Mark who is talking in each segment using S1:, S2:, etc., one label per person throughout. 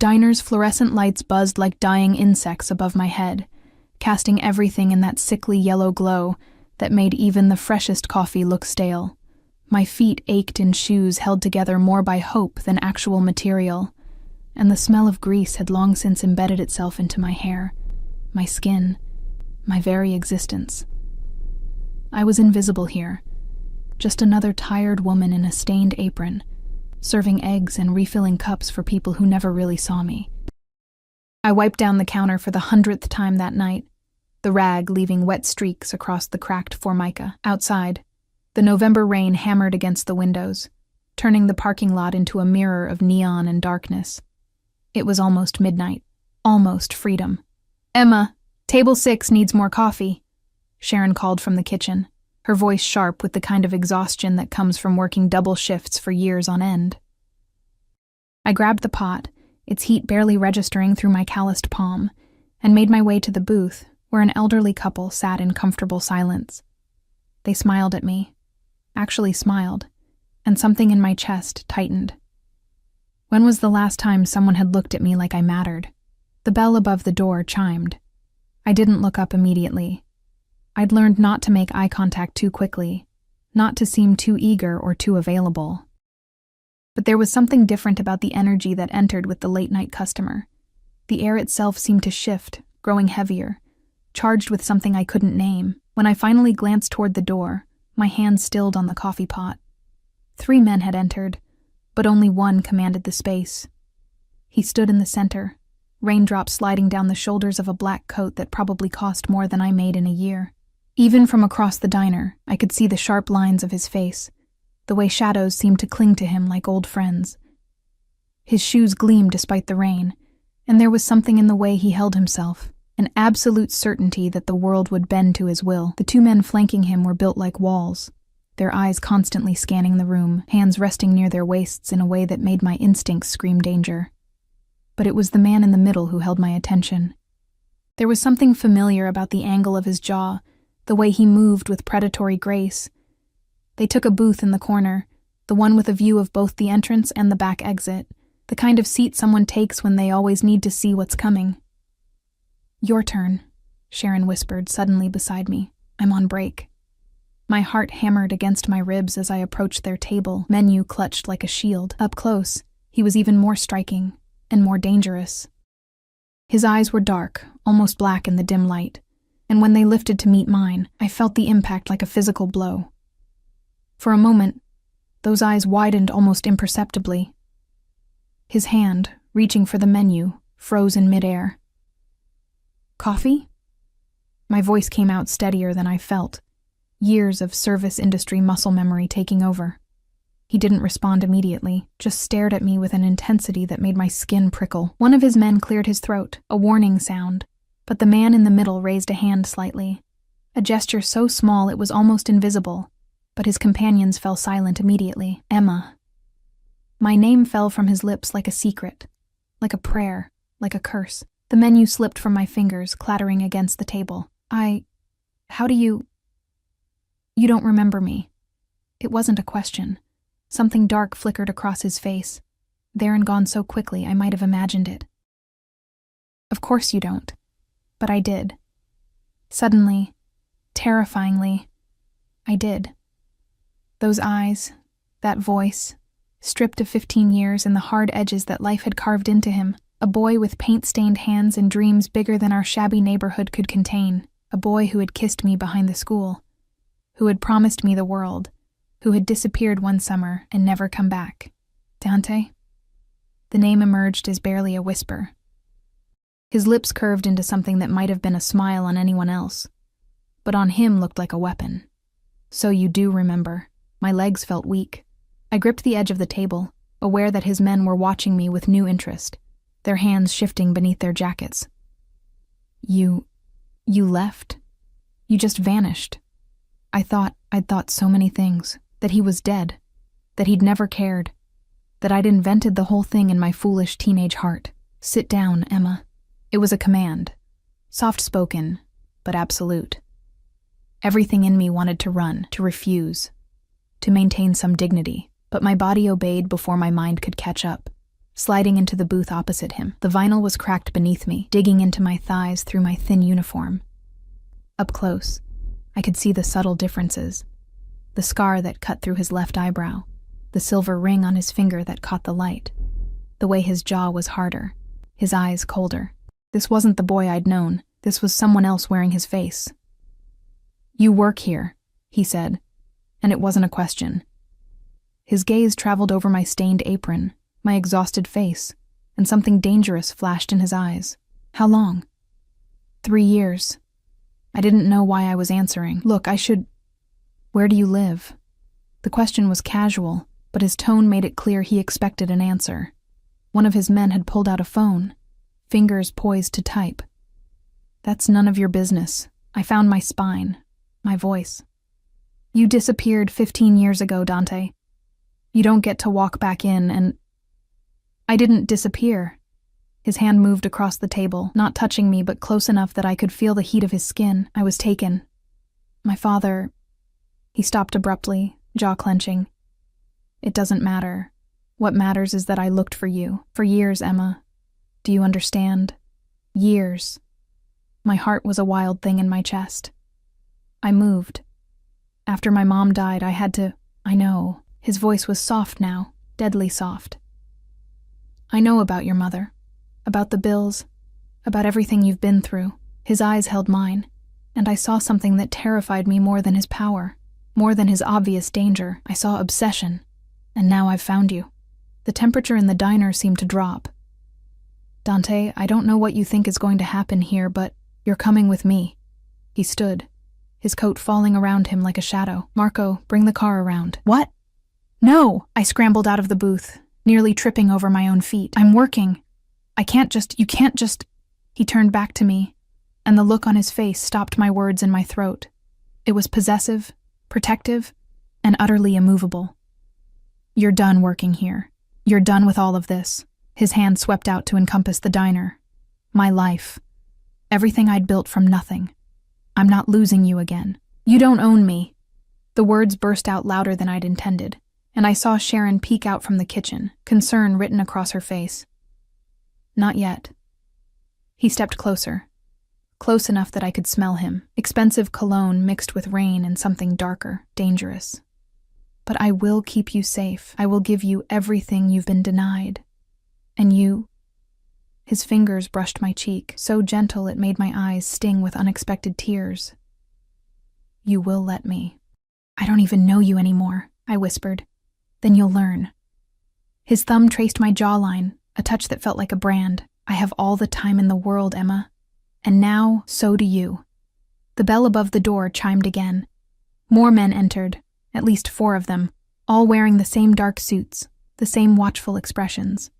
S1: diner's fluorescent lights buzzed like dying insects above my head, casting everything in that sickly yellow glow that made even the freshest coffee look stale. My feet ached in shoes held together more by hope than actual material, and the smell of grease had long since embedded itself into my hair, my skin, my very existence. I was invisible here, just another tired woman in a stained apron, serving eggs and refilling cups for people who never really saw me. I wiped down the counter for the 100th time that night, the rag leaving wet streaks across the cracked formica. Outside, the November rain hammered against the windows, turning the parking lot into a mirror of neon and darkness. It was almost midnight, almost freedom. "Emma, table 6 needs more coffee," Sharon called from the kitchen, her voice sharp with the kind of exhaustion that comes from working double shifts for years on end. I grabbed the pot, its heat barely registering through my calloused palm, and made my way to the booth, where an elderly couple sat in comfortable silence. They smiled at me, actually smiled, and something in my chest tightened. When was the last time someone had looked at me like I mattered? The bell above the door chimed. I didn't look up immediately. I'd learned not to make eye contact too quickly, not to seem too eager or too available. But there was something different about the energy that entered with the late-night customer. The air itself seemed to shift, growing heavier, charged with something I couldn't name. When I finally glanced toward the door, my hand stilled on the coffee pot. 3 men had entered, but only one commanded the space. He stood in the center, raindrops sliding down the shoulders of a black coat that probably cost more than I made in a year. Even from across the diner, I could see the sharp lines of his face, the way shadows seemed to cling to him like old friends. His shoes gleamed despite the rain, and there was something in the way he held himself, an absolute certainty that the world would bend to his will. The 2 men flanking him were built like walls, their eyes constantly scanning the room, hands resting near their waists in a way that made my instincts scream danger. But it was the man in the middle who held my attention. There was something familiar about the angle of his jaw, the way he moved with predatory grace. They took a booth in the corner, the one with a view of both the entrance and the back exit, the kind of seat someone takes when they always need to see what's coming. "Your turn," Sharon whispered suddenly beside me. "I'm on break." My heart hammered against my ribs as I approached their table, menu clutched like a shield. Up close, he was even more striking and more dangerous. His eyes were dark, almost black in the dim light, and when they lifted to meet mine, I felt the impact like a physical blow. For a moment, those eyes widened almost imperceptibly. His hand, reaching for the menu, froze in midair. "Coffee?" My voice came out steadier than I felt, years of service industry muscle memory taking over. He didn't respond immediately, just stared at me with an intensity that made my skin prickle. One of his men cleared his throat, a warning sound, but the man in the middle raised a hand slightly, a gesture so small it was almost invisible, but his companions fell silent immediately. "Emma." My name fell from his lips like a secret, like a prayer, like a curse. The menu slipped from my fingers, clattering against the table. How do you... You don't remember me." It wasn't a question. Something dark flickered across his face, there and gone so quickly I might have imagined it. "Of course you don't." But I did. Suddenly, terrifyingly, I did. Those eyes, that voice, stripped of 15 years and the hard edges that life had carved into him. A boy with paint-stained hands and dreams bigger than our shabby neighborhood could contain. A boy who had kissed me behind the school, who had promised me the world, who had disappeared one summer and never come back. Dante? The name emerged as barely a whisper. His lips curved into something that might have been a smile on anyone else, but on him looked like a weapon. "So you do remember." My legs felt weak. I gripped the edge of the table, aware that his men were watching me with new interest, their hands shifting beneath their jackets. You left? You just vanished." I'd thought so many things. That he was dead. That he'd never cared. That I'd invented the whole thing in my foolish teenage heart. "Sit down, Emma." It was a command. Soft-spoken, but absolute. Everything in me wanted to run, to refuse, to maintain some dignity, but my body obeyed before my mind could catch up. sliding into the booth opposite him. The vinyl was cracked beneath me, digging into my thighs through my thin uniform. Up close, I could see the subtle differences. The scar that cut through his left eyebrow, the silver ring on his finger that caught the light, the way his jaw was harder, his eyes colder. This wasn't the boy I'd known. This was someone else wearing his face. "You work here," he said, and it wasn't a question. His gaze traveled over my stained apron, my exhausted face, and something dangerous flashed in his eyes. "How long?" 3 years. I didn't know why I was answering. "Look, Where do you live?" The question was casual, but his tone made it clear he expected an answer. One of his men had pulled out a phone, fingers poised to type. "That's none of your business." I found my spine, my voice. "You disappeared 15 years ago, Dante. You don't get to walk back in and—" "I didn't disappear." His hand moved across the table, not touching me but close enough that I could feel the heat of his skin. "I was taken. My father—" He stopped abruptly, jaw clenching. "It doesn't matter. What matters is that I looked for you. For years, Emma. Do you understand? Years." My heart was a wild thing in my chest. "I moved. After my mom died, I had to—" "I know." His voice was soft now, deadly soft. "I know about your mother. About the bills. About everything you've been through." His eyes held mine, and I saw something that terrified me more than his power. More than his obvious danger. I saw obsession. "And now I've found you." The temperature in the diner seemed to drop. "Dante, I don't know what you think is going to happen here, but you're coming with me." He stood, his coat falling around him like a shadow. "Marco, bring the car around." "What?" "No!" I scrambled out of the booth, nearly tripping over my own feet. "I'm working. You can't just... He turned back to me, and the look on his face stopped my words in my throat. It was possessive, protective, and utterly immovable. "You're done working here. You're done with all of this." His hand swept out to encompass the diner. My life. Everything I'd built from nothing. "I'm not losing you again. You don't own me." The words burst out louder than I'd intended, and I saw Sharon peek out from the kitchen, concern written across her face. "Not yet." He stepped closer. Close enough that I could smell him. Expensive cologne mixed with rain and something darker, dangerous. "But I will keep you safe. I will give you everything you've been denied. And you—" His fingers brushed my cheek, so gentle it made my eyes sting with unexpected tears. "You will let me." "I don't even know you anymore," I whispered. "Then you'll learn." His thumb traced my jawline, a touch that felt like a brand. "I have all the time in the world, Emma. And now, so do you." The bell above the door chimed again. More men entered, at least 4 of them, all wearing the same dark suits, the same watchful expressions.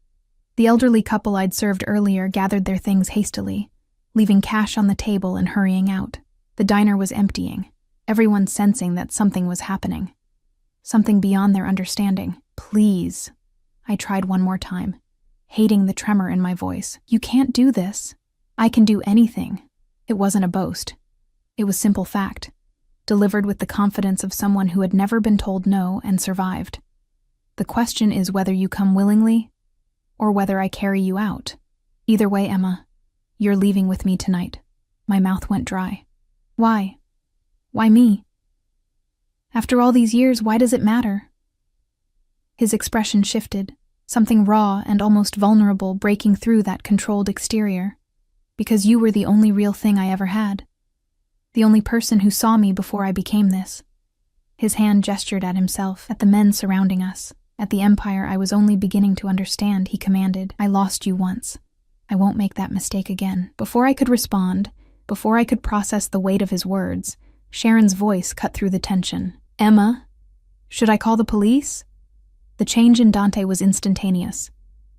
S1: The elderly couple I'd served earlier gathered their things hastily, leaving cash on the table and hurrying out. The diner was emptying, everyone sensing that something was happening. Something beyond their understanding. "Please." I tried one more time, hating the tremor in my voice. "You can't do this. I can do anything." It wasn't a boast. It was simple fact, delivered with the confidence of someone who had never been told no and survived. "The question is whether you come willingly, or whether I carry you out. Either way, Emma, you're leaving with me tonight." My mouth went dry. "Why? Why me? After all these years, why does it matter?" His expression shifted, something raw and almost vulnerable breaking through that controlled exterior. "Because you were the only real thing I ever had. The only person who saw me before I became this." His hand gestured at himself, at the men surrounding us, at the empire I was only beginning to understand. He commanded, "I lost you once. I won't make that mistake again." Before I could respond, before I could process the weight of his words, Sharon's voice cut through the tension. "Emma, should I call the police?" The change in Dante was instantaneous.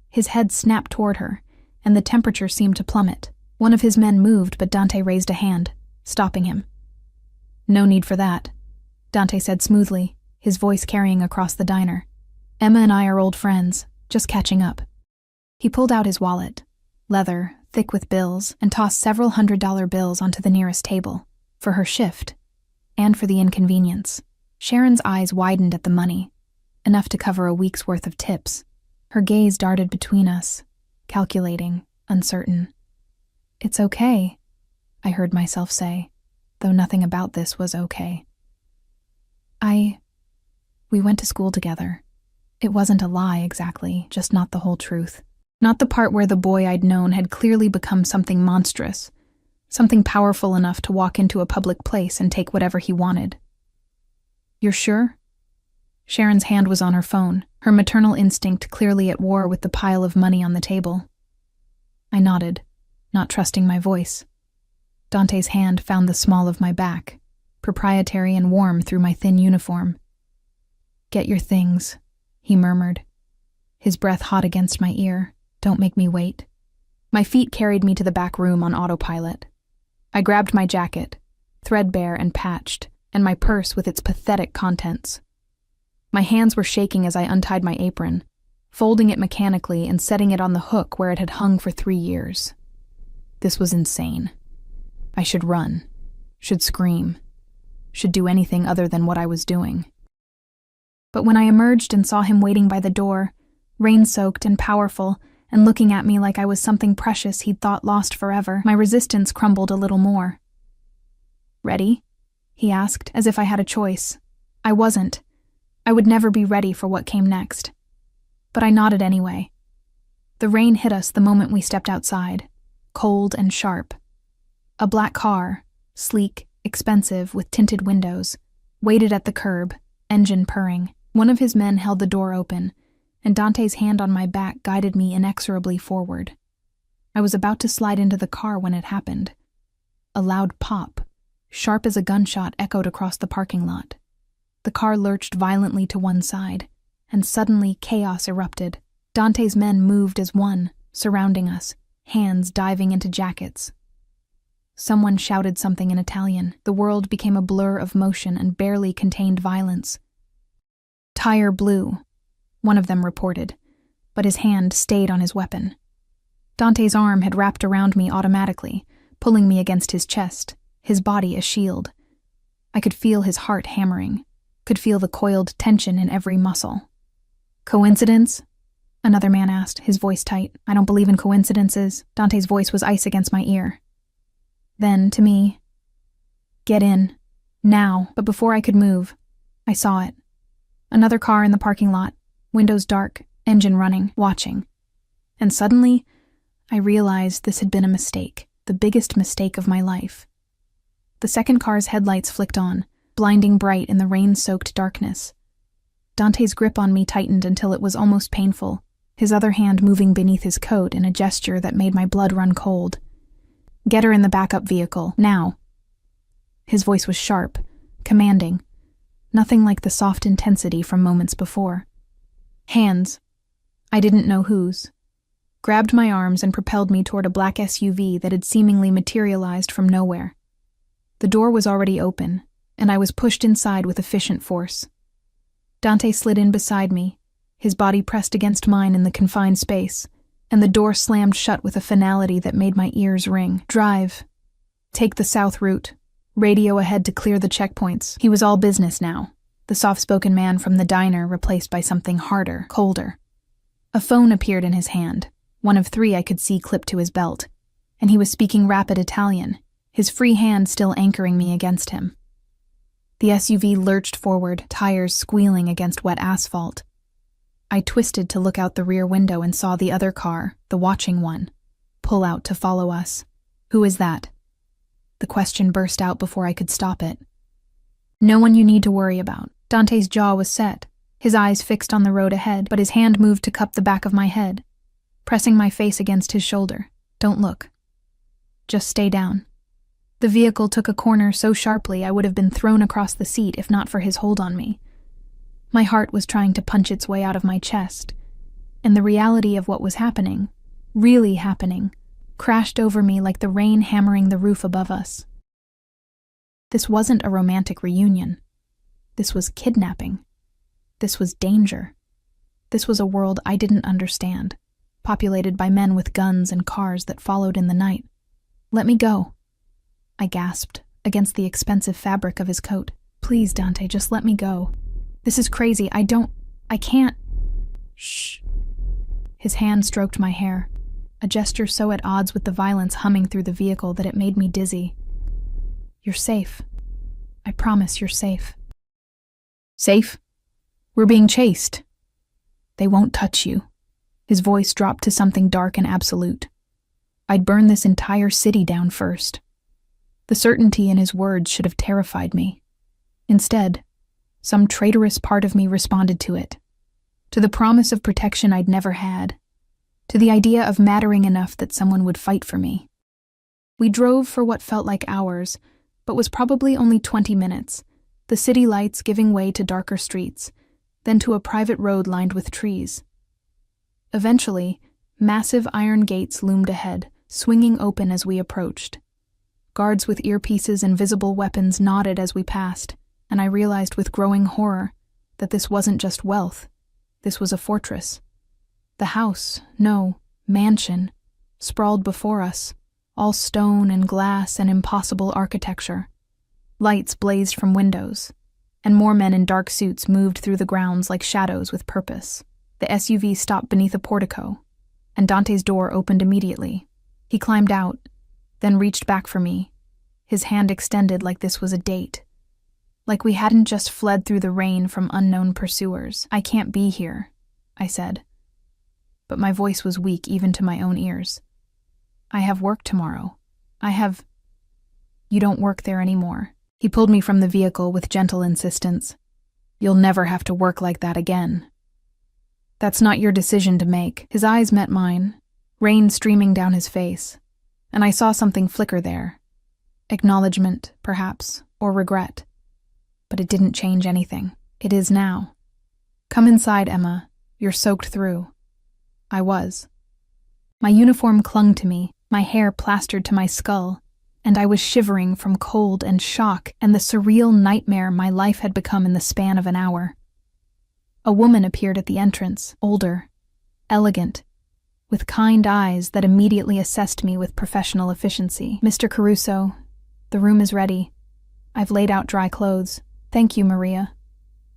S1: His head snapped toward her, and the temperature seemed to plummet. One of his men moved, but Dante raised a hand, stopping him. "No need for that," Dante said smoothly, his voice carrying across the diner. "Emma and I are old friends, just catching up." He pulled out his wallet, leather, thick with bills, and tossed several $100 bills onto the nearest table, for her shift, and for the inconvenience. Sharon's eyes widened at the money, enough to cover a week's worth of tips. Her gaze darted between us, calculating, uncertain. "It's okay," I heard myself say, though nothing about this was okay. We went to school together. It wasn't a lie exactly, just not the whole truth. Not the part where the boy I'd known had clearly become something monstrous, something powerful enough to walk into a public place and take whatever he wanted. "You're sure?" Sharon's hand was on her phone, her maternal instinct clearly at war with the pile of money on the table. I nodded, not trusting my voice. Dante's hand found the small of my back, proprietary and warm through my thin uniform. "Get your things," he murmured, his breath hot against my ear. "Don't make me wait." My feet carried me to the back room on autopilot. I grabbed my jacket, threadbare and patched, and my purse with its pathetic contents. My hands were shaking as I untied my apron, folding it mechanically and setting it on the hook where it had hung for 3 years. This was insane. I should run, should scream, should do anything other than what I was doing. But when I emerged and saw him waiting by the door, rain-soaked and powerful, and looking at me like I was something precious he'd thought lost forever, my resistance crumbled a little more. "Ready?" he asked, as if I had a choice. I wasn't. I would never be ready for what came next. But I nodded anyway. The rain hit us the moment we stepped outside, cold and sharp. A black car, sleek, expensive, with tinted windows, waited at the curb, engine purring. One of his men held the door open, and Dante's hand on my back guided me inexorably forward. I was about to slide into the car when it happened. A loud pop, sharp as a gunshot, echoed across the parking lot. The car lurched violently to one side, and suddenly chaos erupted. Dante's men moved as one, surrounding us, hands diving into jackets. Someone shouted something in Italian. The world became a blur of motion and barely contained violence. "Tire blew," one of them reported, but his hand stayed on his weapon. Dante's arm had wrapped around me automatically, pulling me against his chest, his body a shield. I could feel his heart hammering, could feel the coiled tension in every muscle. "Coincidence?" another man asked, his voice tight. "I don't believe in coincidences." Dante's voice was ice against my ear. Then, to me, "Get in. Now." But before I could move, I saw it. Another car in the parking lot, windows dark, engine running, watching. And suddenly, I realized this had been a mistake, the biggest mistake of my life. The second car's headlights flicked on, blinding bright in the rain-soaked darkness. Dante's grip on me tightened until it was almost painful, his other hand moving beneath his coat in a gesture that made my blood run cold. "Get her in the backup vehicle, now." His voice was sharp, commanding, nothing like the soft intensity from moments before. Hands, I didn't know whose, grabbed my arms and propelled me toward a black SUV that had seemingly materialized from nowhere. The door was already open, and I was pushed inside with efficient force. Dante slid in beside me, his body pressed against mine in the confined space, and the door slammed shut with a finality that made my ears ring. "Drive. Take the south route. Radio ahead to clear the checkpoints." He was all business now, the soft-spoken man from the diner replaced by something harder, colder. A phone appeared in his hand, one of 3 I could see clipped to his belt, and he was speaking rapid Italian, his free hand still anchoring me against him. The SUV lurched forward, tires squealing against wet asphalt. I twisted to look out the rear window and saw the other car, the watching one, pull out to follow us. "Who is that?" The question burst out before I could stop it. "No one you need to worry about." Dante's jaw was set, his eyes fixed on the road ahead, but his hand moved to cup the back of my head, pressing my face against his shoulder. "Don't look. Just stay down." The vehicle took a corner so sharply I would have been thrown across the seat if not for his hold on me. My heart was trying to punch its way out of my chest, and the reality of what was happening, really happening, crashed over me like the rain hammering the roof above us. This wasn't a romantic reunion. This was kidnapping. This was danger. This was a world I didn't understand, populated by men with guns and cars that followed in the night. "Let me go," I gasped against the expensive fabric of his coat. "Please, Dante, just let me go. This is crazy. I can't." "Shh," His hand stroked my hair, a gesture so at odds with the violence humming through the vehicle that it made me dizzy. "You're safe. I promise you're safe." "Safe? We're being chased." "They won't touch you." His voice dropped to something dark and absolute. "I'd burn this entire city down first." The certainty in his words should have terrified me. Instead, some traitorous part of me responded to it, to the promise of protection I'd never had, to the idea of mattering enough that someone would fight for me. We drove for what felt like hours, but was probably only 20 minutes, the city lights giving way to darker streets, then to a private road lined with trees. Eventually, massive iron gates loomed ahead, swinging open as we approached. Guards with earpieces and visible weapons nodded as we passed, and I realized with growing horror that this wasn't just wealth. This was a fortress. The house, no, mansion, sprawled before us, all stone and glass and impossible architecture. Lights blazed from windows, and more men in dark suits moved through the grounds like shadows with purpose. The SUV stopped beneath a portico, and Dante's door opened immediately. He climbed out, then reached back for me, his hand extended like this was a date. Like we hadn't just fled through the rain from unknown pursuers. "I can't be here," I said. But my voice was weak even to my own ears. "I have work tomorrow. You don't work there anymore." He pulled me from the vehicle with gentle insistence. "You'll never have to work like that again. That's not your decision to make." His eyes met mine, rain streaming down his face, and I saw something flicker there. Acknowledgement, perhaps, or regret. But it didn't change anything. It is now. "Come inside, Emma. You're soaked through." I was. My uniform clung to me, my hair plastered to my skull, and I was shivering from cold and shock and the surreal nightmare my life had become in the span of an hour. A woman appeared at the entrance, older, elegant, with kind eyes that immediately assessed me with professional efficiency. "Mr. Caruso, the room is ready. I've laid out dry clothes." "Thank you, Maria."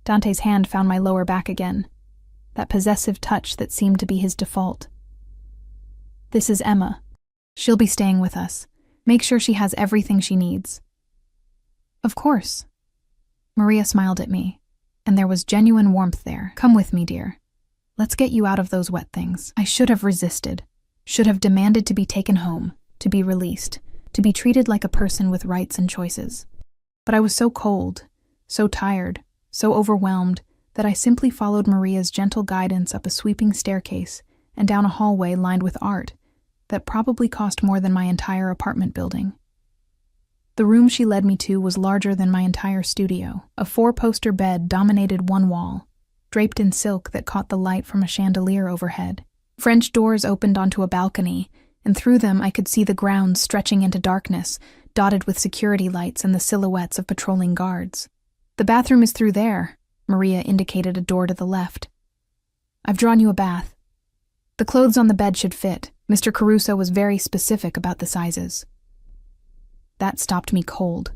S1: Dante's hand found my lower back again, that possessive touch that seemed to be his default. "This is Emma. She'll be staying with us. Make sure she has everything she needs." "Of course." Maria smiled at me, and there was genuine warmth there. "Come with me, dear. Let's get you out of those wet things." I should have resisted, should have demanded to be taken home, to be released, to be treated like a person with rights and choices. But I was so cold, so tired, so overwhelmed, that I simply followed Maria's gentle guidance up a sweeping staircase and down a hallway lined with art that probably cost more than my entire apartment building. The room she led me to was larger than my entire studio. A 4-poster bed dominated one wall, draped in silk that caught the light from a chandelier overhead. French doors opened onto a balcony, and through them I could see the grounds stretching into darkness, dotted with security lights and the silhouettes of patrolling guards. "The bathroom is through there," Maria indicated a door to the left. "I've drawn you a bath. The clothes on the bed should fit. Mr. Caruso was very specific about the sizes." That stopped me cold.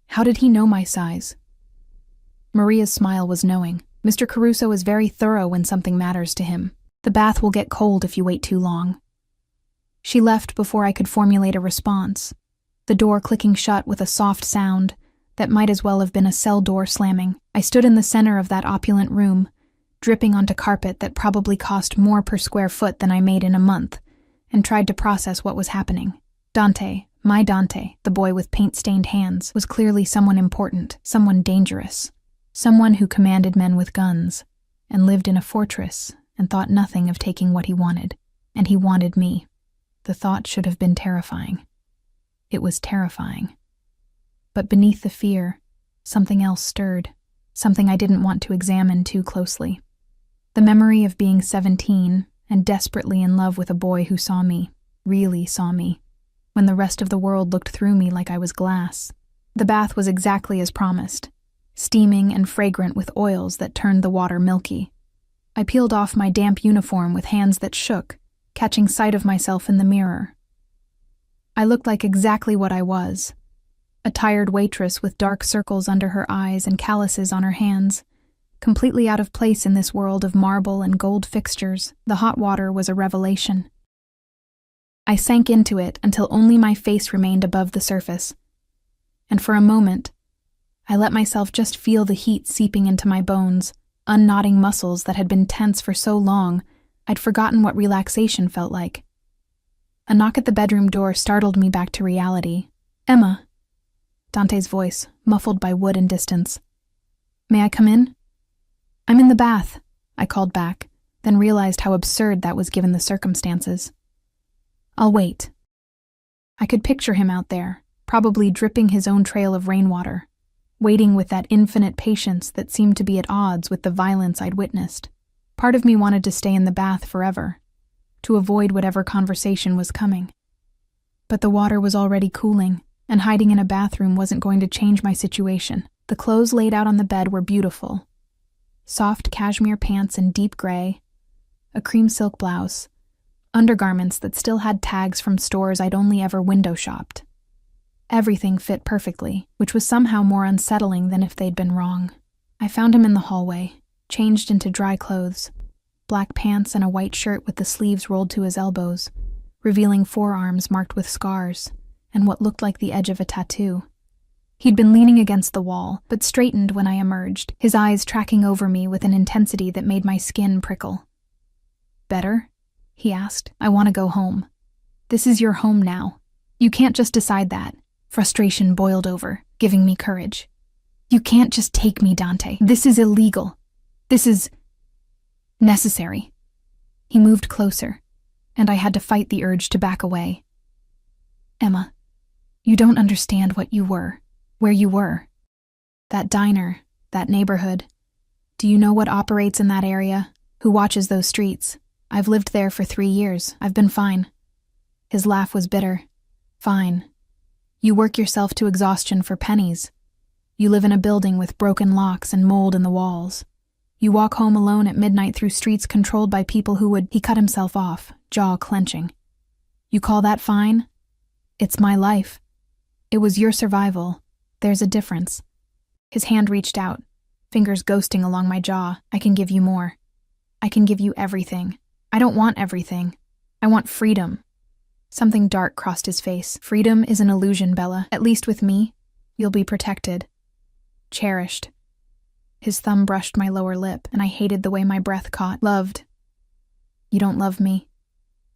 S1: How did he know my size? Maria's smile was knowing. "Mr. Caruso is very thorough when something matters to him. The bath will get cold if you wait too long." She left before I could formulate a response, the door clicking shut with a soft sound that might as well have been a cell door slamming. I stood in the center of that opulent room, dripping onto carpet that probably cost more per square foot than I made in a month, and tried to process what was happening. Dante, my Dante, the boy with paint-stained hands, was clearly someone important, someone dangerous, someone who commanded men with guns, and lived in a fortress, and thought nothing of taking what he wanted. And he wanted me. The thought should have been terrifying. It was terrifying. But beneath the fear, something else stirred, something I didn't want to examine too closely. The memory of being 17 and desperately in love with a boy who saw me, really saw me, when the rest of the world looked through me like I was glass. The bath was exactly as promised, steaming and fragrant with oils that turned the water milky. I peeled off my damp uniform with hands that shook, catching sight of myself in the mirror. I looked like exactly what I was, a tired waitress with dark circles under her eyes and calluses on her hands, Completely out of place in this world of marble and gold fixtures, the hot water was a revelation. I sank into it until only my face remained above the surface. And for a moment, I let myself just feel the heat seeping into my bones, unknotting muscles that had been tense for so long, I'd forgotten what relaxation felt like. A knock at the bedroom door startled me back to reality. "Emma." Dante's voice, muffled by wood and distance. "May I come in?" "I'm in the bath," I called back, then realized how absurd that was given the circumstances. "I'll wait." I could picture him out there, probably dripping his own trail of rainwater, waiting with that infinite patience that seemed to be at odds with the violence I'd witnessed. Part of me wanted to stay in the bath forever, to avoid whatever conversation was coming. But the water was already cooling, and hiding in a bathroom wasn't going to change my situation. The clothes laid out on the bed were beautiful. Soft cashmere pants in deep gray, a cream silk blouse, undergarments that still had tags from stores I'd only ever window shopped. Everything fit perfectly, which was somehow more unsettling than if they'd been wrong. I found him in the hallway, changed into dry clothes, black pants and a white shirt with the sleeves rolled to his elbows, revealing forearms marked with scars and what looked like the edge of a tattoo. He'd been leaning against the wall, but straightened when I emerged, his eyes tracking over me with an intensity that made my skin prickle. "Better?" he asked. "I want to go home. This is your home now. You can't just decide that." Frustration boiled over, giving me courage. "You can't just take me, Dante. This is illegal. This is necessary." He moved closer, and I had to fight the urge to back away. "Emma, you don't understand what you were, where you were. That diner, that neighborhood. Do you know what operates in that area? Who watches those streets? I've lived there for 3 years. I've been fine." His laugh was bitter. "Fine. You work yourself to exhaustion for pennies. You live in a building with broken locks and mold in the walls. You walk home alone at midnight through streets controlled by people who would—" He cut himself off, jaw clenching. "You call that fine? It's my life. It was your survival. There's a difference." His hand reached out, fingers ghosting along my jaw. "I can give you more. I can give you everything. I don't want everything. I want freedom." Something dark crossed his face. "Freedom is an illusion, Bella. At least with me, you'll be protected. Cherished." His thumb brushed my lower lip, and I hated the way my breath caught. "Loved. You don't love me.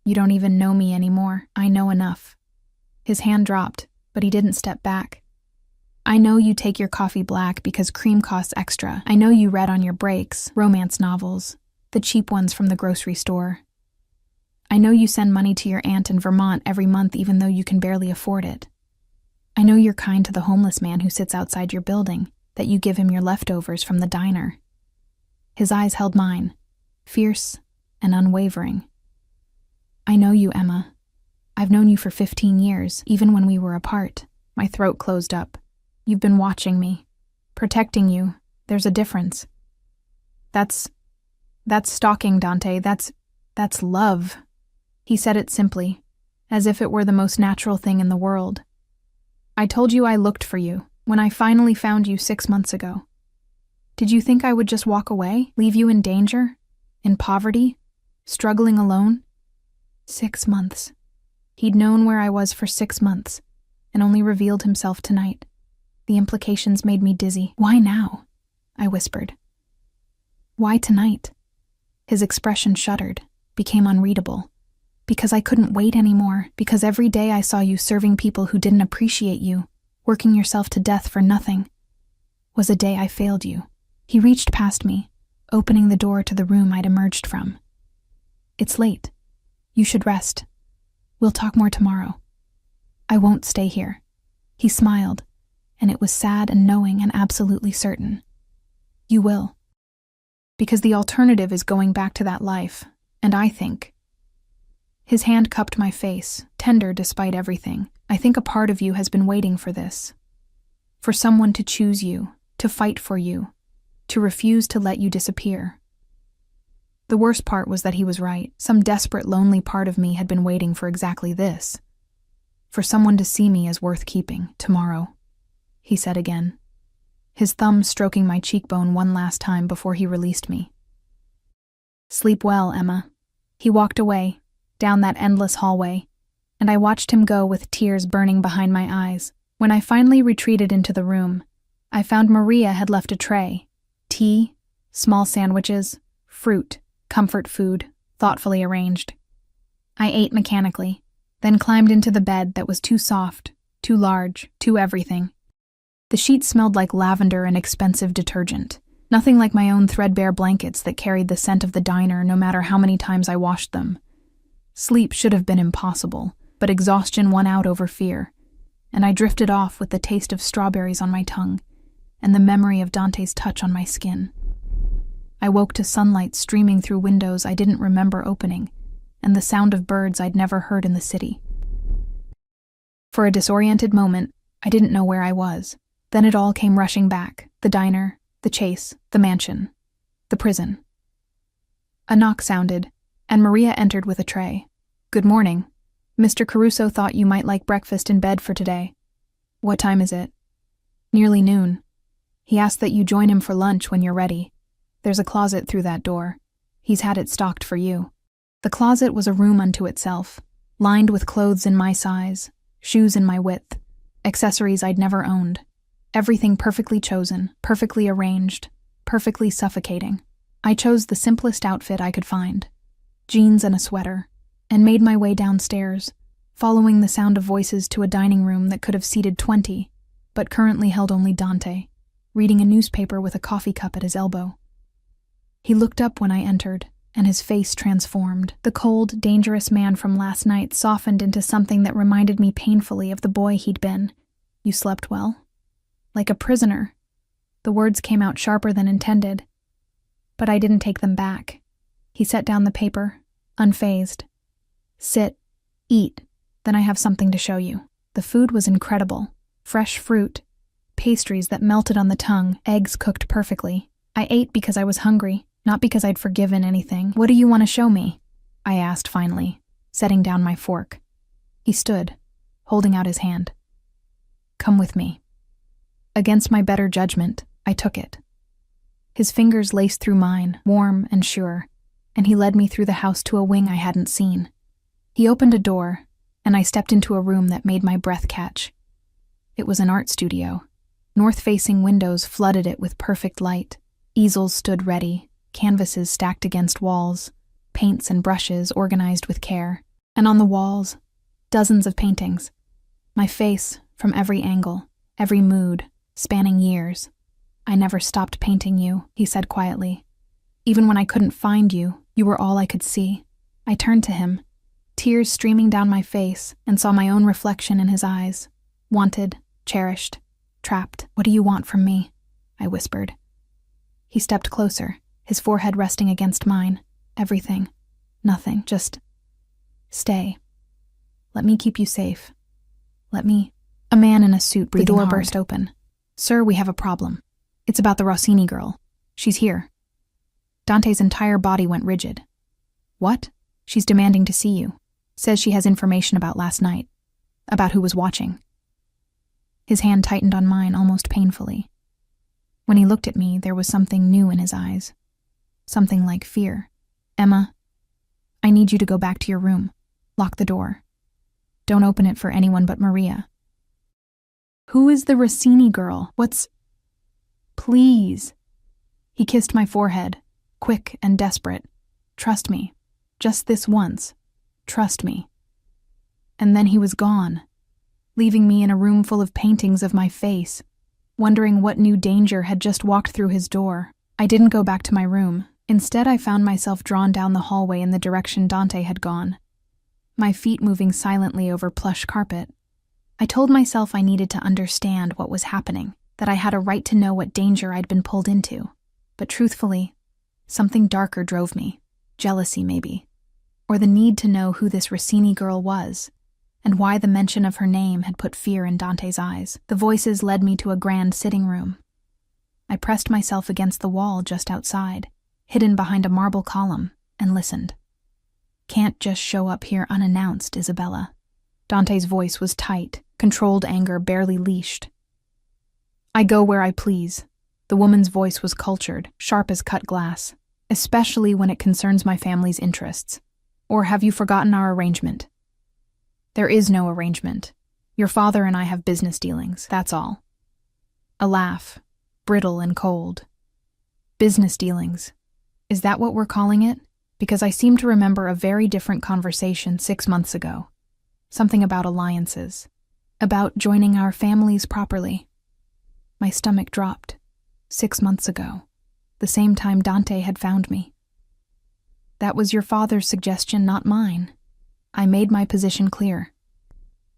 S1: You don't even know me anymore. I know enough." His hand dropped, but he didn't step back. "I know you take your coffee black because cream costs extra. I know you read on your breaks, romance novels, the cheap ones from the grocery store. I know you send money to your aunt in Vermont every month even though you can barely afford it. I know you're kind to the homeless man who sits outside your building, that you give him your leftovers from the diner." His eyes held mine, fierce and unwavering. "I know you, Emma. I've known you for 15 years, even when we were apart." My throat closed up. "You've been watching me, protecting you. There's a difference." That's stalking, Dante. That's love." He said it simply, as if it were the most natural thing in the world. "I told you I looked for you when I finally found you 6 months ago. Did you think I would just walk away, leave you in danger, in poverty, struggling alone?" 6 months. He'd known where I was for 6 months, and only revealed himself tonight. The implications made me dizzy. "Why now?" I whispered. "Why tonight?" His expression shuddered, became unreadable. "Because I couldn't wait anymore, because every day I saw you serving people who didn't appreciate you, working yourself to death for nothing, was a day I failed you." He reached past me, opening the door to the room I'd emerged from. "It's late. You should rest. We'll talk more tomorrow. I won't stay here." He smiled, and it was sad and knowing and absolutely certain. "You will. Because the alternative is going back to that life, and I think—" His hand cupped my face, tender despite everything. "I think a part of you has been waiting for this. For someone to choose you, to fight for you, to refuse to let you disappear." The worst part was that he was right. Some desperate, lonely part of me had been waiting for exactly this. For someone to see me as worth keeping, tomorrow, he said again. his thumb stroking my cheekbone one last time before he released me. "Sleep well, Emma." He walked away, down that endless hallway, and I watched him go with tears burning behind my eyes. When I finally retreated into the room, I found Maria had left a tray. Tea, small sandwiches, fruit, comfort food, thoughtfully arranged. I ate mechanically, then climbed into the bed that was too soft, too large, too everything. The sheets smelled like lavender and expensive detergent, nothing like my own threadbare blankets that carried the scent of the diner no matter how many times I washed them. Sleep should have been impossible, but exhaustion won out over fear, and I drifted off with the taste of strawberries on my tongue and the memory of Dante's touch on my skin. I woke to sunlight streaming through windows I didn't remember opening, and the sound of birds I'd never heard in the city. For a disoriented moment, I didn't know where I was. Then it all came rushing back: the diner, the chase, the mansion, the prison. A knock sounded, and Maria entered with a tray. "Good morning. Mr. Caruso thought you might like breakfast in bed for today." "What time is it?" "Nearly noon. He asked that you join him for lunch when you're ready. There's a closet through that door. He's had it stocked for you." The closet was a room unto itself, lined with clothes in my size, shoes in my width, accessories I'd never owned. Everything perfectly chosen, perfectly arranged, perfectly suffocating. I chose the simplest outfit I could find, jeans and a sweater, and made my way downstairs, following the sound of voices to a dining room that could have seated 20, but currently held only Dante, reading a newspaper with a coffee cup at his elbow. He looked up when I entered, and his face transformed. The cold, dangerous man from last night softened into something that reminded me painfully of the boy he'd been. "You slept well?" "Like a prisoner." The words came out sharper than intended, but I didn't take them back. He set down the paper, unfazed. "Sit, eat, then I have something to show you." The food was incredible. Fresh fruit, pastries that melted on the tongue, eggs cooked perfectly. I ate because I was hungry, not because I'd forgiven anything. "What do you want to show me?" I asked finally, setting down my fork. He stood, holding out his hand. "Come with me." Against my better judgment, I took it. His fingers laced through mine, warm and sure, and he led me through the house to a wing I hadn't seen. He opened a door, and I stepped into a room that made my breath catch. It was an art studio. North-facing windows flooded it with perfect light. Easels stood ready, canvases stacked against walls, paints and brushes organized with care, and on the walls, dozens of paintings. My face, from every angle, every mood, spanning years. "I never stopped painting you," he said quietly. "Even when I couldn't find you, you were all I could see." I turned to him, tears streaming down my face, and saw my own reflection in his eyes. Wanted, cherished, trapped. "What do you want from me?" I whispered. He stepped closer, his forehead resting against mine. "Everything. Nothing. Just stay. Let me keep you safe. Let me—" A man in a suit breathing hard. The door burst open. "Sir, we have a problem. It's about the Rossini girl. She's here." Dante's entire body went rigid. "What?" "She's demanding to see you. Says she has information about last night. About who was watching." His hand tightened on mine almost painfully. When he looked at me, there was something new in his eyes. Something like fear. "Emma, I need you to go back to your room. Lock the door. Don't open it for anyone but Maria." "Who is the Rossini girl? What's—" "Please." He kissed my forehead, quick and desperate. "Trust me. Just this once. Trust me." And then he was gone, leaving me in a room full of paintings of my face, wondering what new danger had just walked through his door. I didn't go back to my room. Instead, I found myself drawn down the hallway in the direction Dante had gone, my feet moving silently over plush carpet. I told myself I needed to understand what was happening, that I had a right to know what danger I'd been pulled into. But truthfully, something darker drove me. Jealousy, maybe. Or the need to know who this Rossini girl was, and why the mention of her name had put fear in Dante's eyes. The voices led me to a grand sitting room. I pressed myself against the wall just outside, hidden behind a marble column, and listened. "Can't just show up here unannounced, Isabella." Dante's voice was tight, controlled anger barely leashed. I go where I please. The woman's voice was cultured, sharp as cut glass, especially when it concerns my family's interests. Or have you forgotten our arrangement? There is no arrangement. Your father and I have business dealings, that's all. A laugh, brittle and cold. Business dealings. Is that what we're calling it? Because I seem to remember a very different conversation 6 months ago. Something about alliances. About joining our families properly. My stomach dropped. 6 months ago. The same time Dante had found me. That was your father's suggestion, not mine. I made my position clear.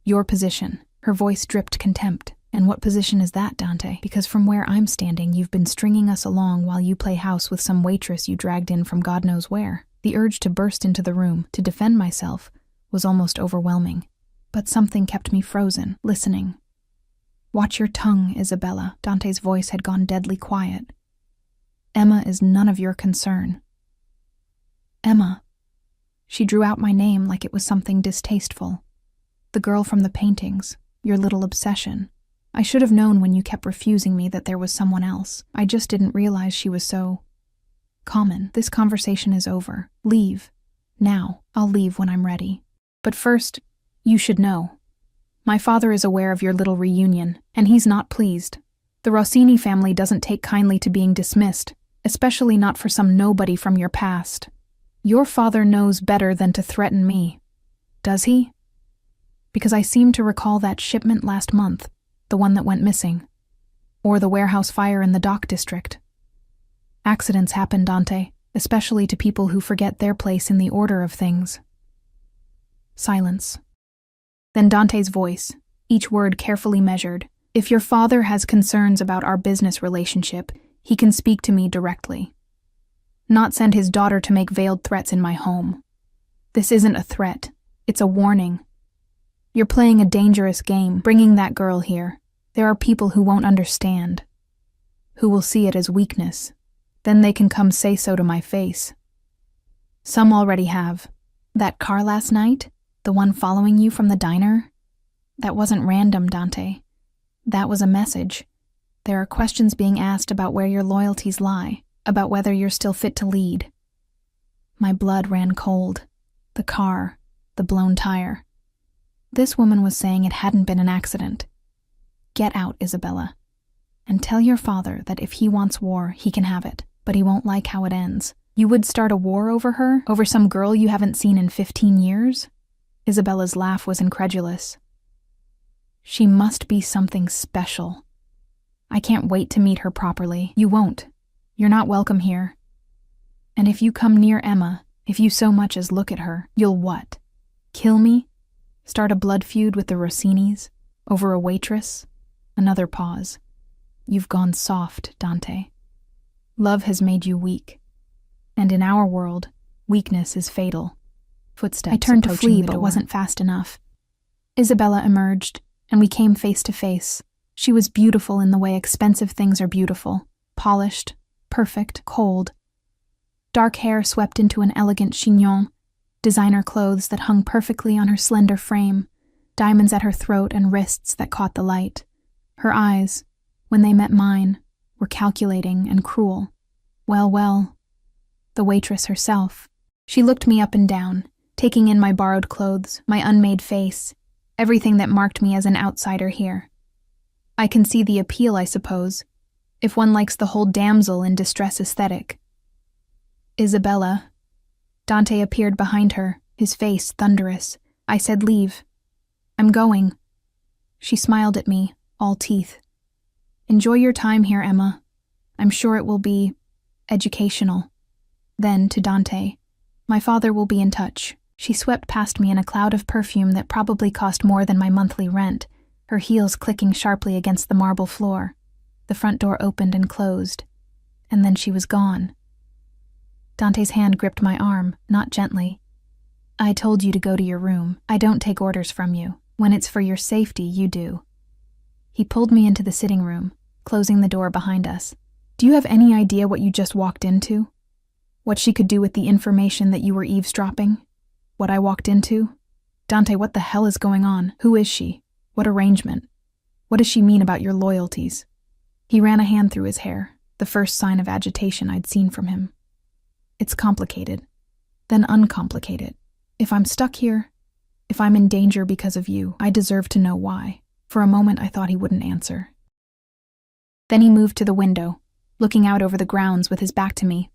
S1: Your position. Her voice dripped contempt. And what position is that, Dante? Because from where I'm standing, you've been stringing us along while you play house with some waitress you dragged in from God knows where. The urge to burst into the room, to defend myself, was almost overwhelming. But something kept me frozen, listening. Watch your tongue, Isabella. Dante's voice had gone deadly quiet. Emma is none of your concern. Emma. She drew out my name like it was something distasteful. The girl from the paintings, your little obsession. I should have known when you kept refusing me that there was someone else. I just didn't realize she was so common. This conversation is over. Leave. Now. I'll leave when I'm ready. But first, you should know. My father is aware of your little reunion, and he's not pleased. The Rossini family doesn't take kindly to being dismissed, especially not for some nobody from your past. Your father knows better than to threaten me. Does he? Because I seem to recall that shipment last month, the one that went missing. Or the warehouse fire in the dock district. Accidents happen, Dante, especially to people who forget their place in the order of things. Silence. Then Dante's voice, each word carefully measured. If your father has concerns about our business relationship, he can speak to me directly. Not send his daughter to make veiled threats in my home. This isn't a threat. It's a warning. You're playing a dangerous game, bringing that girl here. There are people who won't understand, who will see it as weakness. Then they can come say so to my face. Some already have. That car last night? The one following you from the diner? That wasn't random, Dante. That was a message. There are questions being asked about where your loyalties lie, about whether you're still fit to lead. My blood ran cold. The car, the blown tire. This woman was saying it hadn't been an accident. Get out, Isabella. And tell your father that if he wants war, he can have it, but he won't like how it ends. You would start a war over her? Over some girl you haven't seen in 15 years? Isabella's laugh was incredulous. She must be something special. I can't wait to meet her properly. You won't. You're not welcome here. And if you come near Emma, if you so much as look at her, you'll what? Kill me? Start a blood feud with the Rossinis? Over a waitress? Another pause. You've gone soft, Dante. Love has made you weak. And in our world, weakness is fatal. Footsteps. I turned to flee, but wasn't fast enough. Isabella emerged, and we came face to face. She was beautiful in the way expensive things are beautiful. Polished, perfect, cold. Dark hair swept into an elegant chignon, designer clothes that hung perfectly on her slender frame, diamonds at her throat and wrists that caught the light. Her eyes, when they met mine, were calculating and cruel. Well, the waitress herself. She looked me up and down, taking in my borrowed clothes, my unmade face, everything that marked me as an outsider here. I can see the appeal, I suppose, if one likes the whole damsel in distress aesthetic. Isabella. Dante appeared behind her, his face thunderous. I said, leave. I'm going. She smiled at me, all teeth. Enjoy your time here, Emma. I'm sure it will be educational. Then, to Dante, my father will be in touch. She swept past me in a cloud of perfume that probably cost more than my monthly rent, her heels clicking sharply against the marble floor. The front door opened and closed, and then she was gone. Dante's hand gripped my arm, not gently. I told you to go to your room. I don't take orders from you. When it's for your safety, you do. He pulled me into the sitting room, closing the door behind us. Do you have any idea what you just walked into? What she could do with the information that you were eavesdropping? What I walked into? Dante, what the hell is going on? Who is she? What arrangement? What does she mean about your loyalties? He ran a hand through his hair, the first sign of agitation I'd seen from him. It's complicated, then uncomplicated. If I'm stuck here, if I'm in danger because of you, I deserve to know why. For a moment I thought he wouldn't answer. Then he moved to the window, looking out over the grounds with his back to me.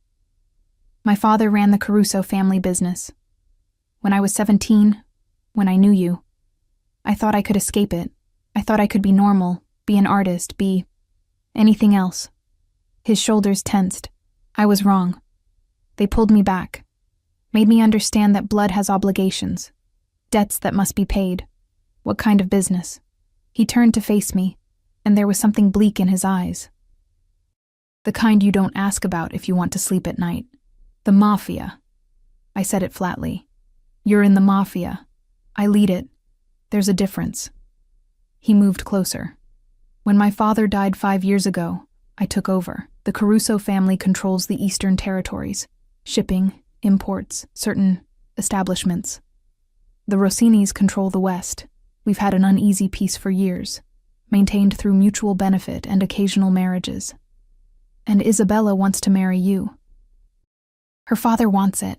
S1: My father ran the Caruso family business. When I was 17, when I knew you, I thought I could escape it. I thought I could be normal, be an artist, be anything else. His shoulders tensed. I was wrong. They pulled me back, made me understand that blood has obligations, debts that must be paid. What kind of business? He turned to face me, and there was something bleak in his eyes. The kind you don't ask about if you want to sleep at night. The Mafia. I said it flatly. You're in the Mafia. I lead it. There's a difference. He moved closer. When my father died 5 years ago, I took over. The Caruso family controls the Eastern Territories. Shipping, imports, certain establishments. The Rossinis control the West. We've had an uneasy peace for years, maintained through mutual benefit and occasional marriages. And Isabella wants to marry you. Her father wants it.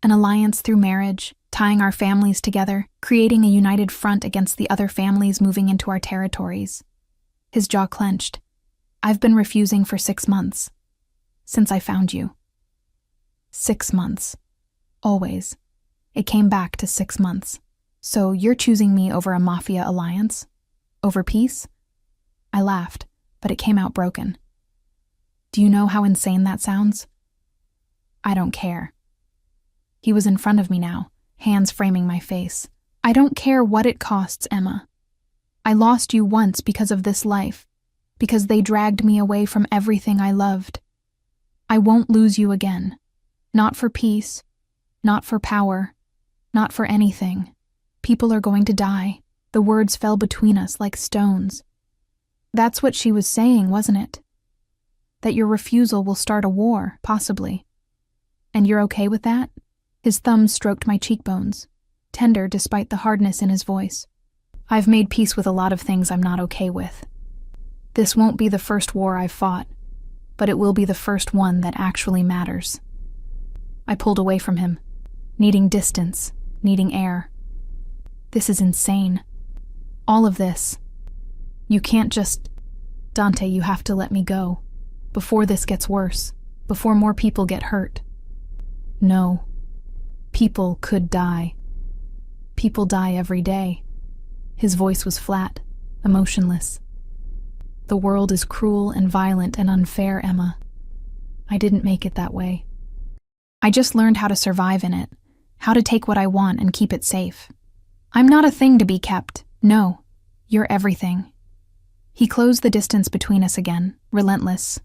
S1: An alliance through marriage, tying our families together, creating a united front against the other families moving into our territories. His jaw clenched. I've been refusing for 6 months. Since I found you. 6 months. Always. It came back to 6 months. So you're choosing me over a Mafia alliance? Over peace? I laughed, but it came out broken. Do you know how insane that sounds? I don't care. He was in front of me now, hands framing my face. I don't care what it costs, Emma. I lost you once because of this life, because they dragged me away from everything I loved. I won't lose you again. Not for peace, not for power, not for anything. People are going to die. The words fell between us like stones. That's what she was saying, wasn't it? That your refusal will start a war, possibly. And you're okay with that? His thumbs stroked my cheekbones, tender despite the hardness in his voice. I've made peace with a lot of things I'm not okay with. This won't be the first war I've fought, but it will be the first one that actually matters. I pulled away from him, needing distance, needing air. This is insane. All of this. You can't just... Dante, you have to let me go. Before this gets worse. Before more people get hurt. No. People could die. People die every day. His voice was flat, emotionless. The world is cruel and violent and unfair, Emma. I didn't make it that way. I just learned how to survive in it, how to take what I want and keep it safe. I'm not a thing to be kept. No, you're everything. He closed the distance between us again, relentless.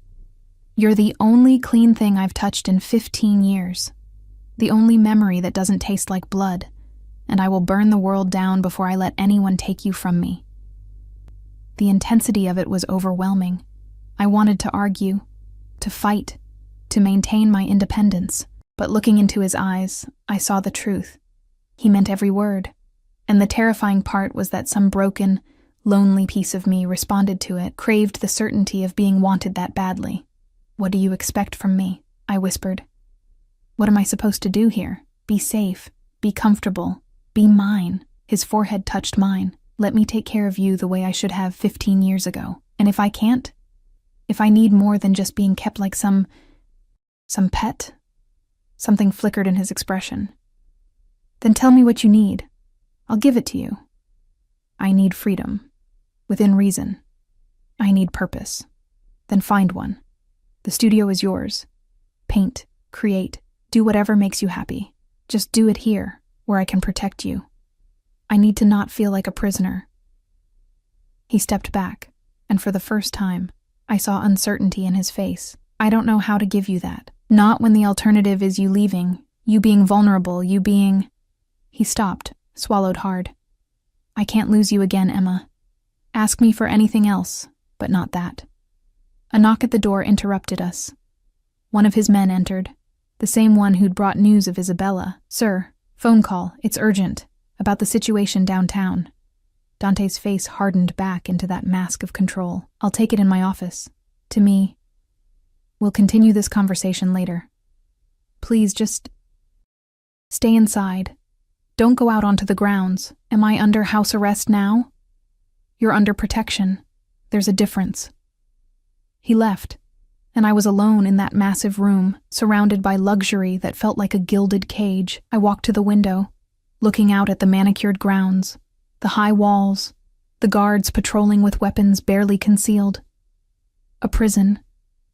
S1: You're the only clean thing I've touched in 15 years. The only memory that doesn't taste like blood, and I will burn the world down before I let anyone take you from me. The intensity of it was overwhelming. I wanted to argue, to fight, to maintain my independence, but looking into his eyes, I saw the truth. He meant every word, and the terrifying part was that some broken, lonely piece of me responded to it, craved the certainty of being wanted that badly. What do you expect from me? I whispered. What am I supposed to do here? Be safe, be comfortable, be mine. His forehead touched mine. Let me take care of you the way I should have 15 years ago. And if I can't? If I need more than just being kept like some pet? Something flickered in his expression. Then tell me what you need. I'll give it to you. I need freedom. Within reason. I need purpose. Then find one. The studio is yours. Paint, create, do whatever makes you happy. Just do it here, where I can protect you. I need to not feel like a prisoner. He stepped back, and for the first time, I saw uncertainty in his face. I don't know how to give you that. Not when the alternative is you leaving, you being vulnerable, you being... He stopped, swallowed hard. I can't lose you again, Emma. Ask me for anything else, but not that. A knock at the door interrupted us. One of his men entered, the same one who'd brought news of Isabella. Sir, phone call, it's urgent, about the situation downtown. Dante's face hardened back into that mask of control. I'll take it in my office. To me, "We'll continue this conversation later. Please just stay inside. Don't go out onto the grounds. Am I under house arrest now? You're under protection. There's a difference." He left, and I was alone in that massive room, surrounded by luxury that felt like a gilded cage. I walked to the window, looking out at the manicured grounds, the high walls, the guards patrolling with weapons barely concealed. A prison,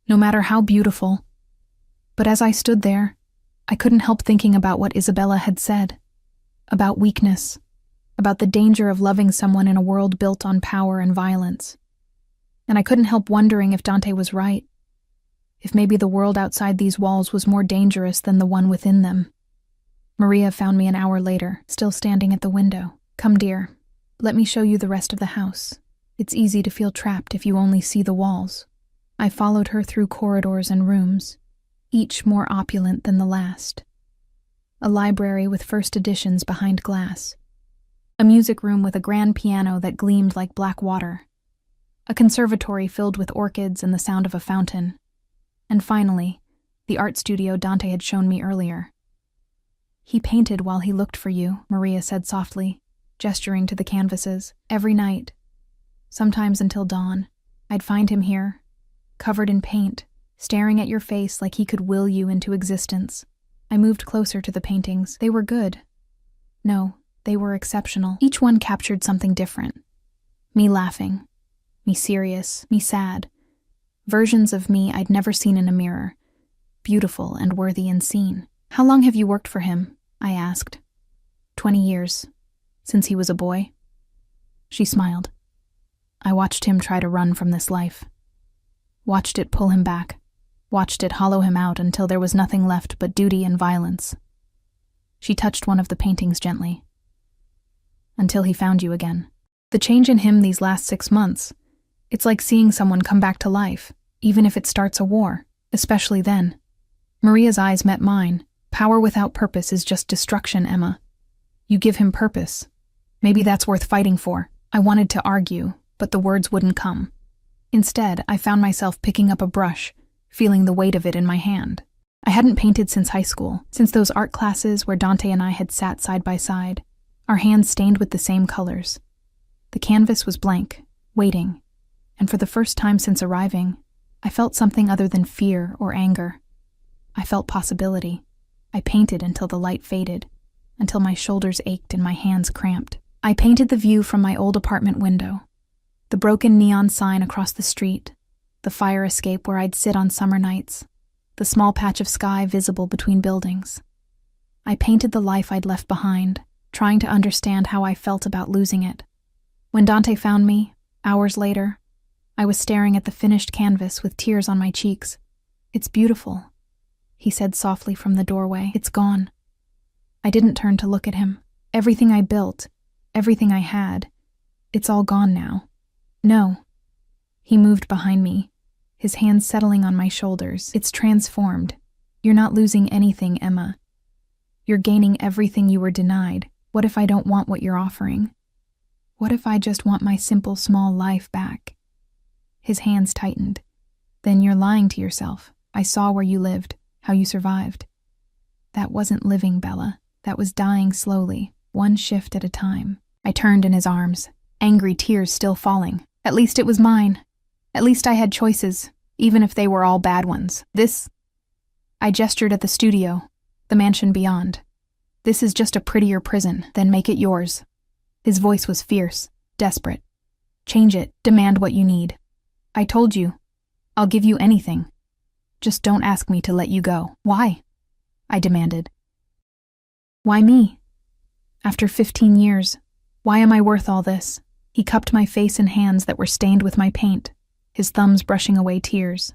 S1: no matter how beautiful. But as I stood there, I couldn't help thinking about what Isabella had said. About weakness, about the danger of loving someone in a world built on power and violence. And I couldn't help wondering if Dante was right. If maybe the world outside these walls was more dangerous than the one within them. Maria found me an hour later, still standing at the window. "Come, dear. Let me show you the rest of the house. It's easy to feel trapped if you only see the walls." I followed her through corridors and rooms, each more opulent than the last. A library with first editions behind glass. A music room with a grand piano that gleamed like black water. A conservatory filled with orchids and the sound of a fountain. And finally, the art studio Dante had shown me earlier. "He painted while he looked for you," Maria said softly, gesturing to the canvases. "Every night, sometimes until dawn, I'd find him here, covered in paint, staring at your face like he could will you into existence." I moved closer to the paintings. They were good. No, they were exceptional. Each one captured something different. Me laughing, me serious, me sad. Versions of me I'd never seen in a mirror, beautiful and worthy and seen. "How long have you worked for him?" I asked. 20 years, since he was a boy." She smiled. "I watched him try to run from this life. Watched it pull him back. Watched it hollow him out until there was nothing left but duty and violence." She touched one of the paintings gently. "Until he found you again. The change in him these last 6 months, it's like seeing someone come back to life, even if it starts a war, especially then." Maria's eyes met mine. "Power without purpose is just destruction, Emma. You give him purpose. Maybe that's worth fighting for." I wanted to argue, but the words wouldn't come. Instead, I found myself picking up a brush, feeling the weight of it in my hand. I hadn't painted since high school, since those art classes where Dante and I had sat side by side, our hands stained with the same colors. The canvas was blank, waiting, and for the first time since arriving, I felt something other than fear or anger. I felt possibility. I painted until the light faded, until my shoulders ached and my hands cramped. I painted the view from my old apartment window, the broken neon sign across the street, the fire escape where I'd sit on summer nights, the small patch of sky visible between buildings. I painted the life I'd left behind, trying to understand how I felt about losing it. When Dante found me, hours later, I was staring at the finished canvas with tears on my cheeks. "It's beautiful," he said softly from the doorway. "It's gone." I didn't turn to look at him. Everything I built, everything I had, it's all gone now. "No." He moved behind me, his hands settling on my shoulders. "It's transformed. You're not losing anything, Emma. You're gaining everything you were denied. What if I don't want what you're offering? What if I just want my simple, small life back?" His hands tightened. "Then you're lying to yourself. I saw where you lived, how you survived." "That wasn't living, Bella. That was dying slowly, one shift at a time." I turned in his arms, angry tears still falling. At least it was mine. At least I had choices, even if they were all bad ones. I gestured at the studio, the mansion beyond. "This is just a prettier prison, then make it yours." His voice was fierce, desperate. "Change it, demand what you need. I told you, I'll give you anything. Just don't ask me to let you go." "Why?" I demanded. "Why me? After 15 years, why am I worth all this?" He cupped my face in hands that were stained with my paint, his thumbs brushing away tears.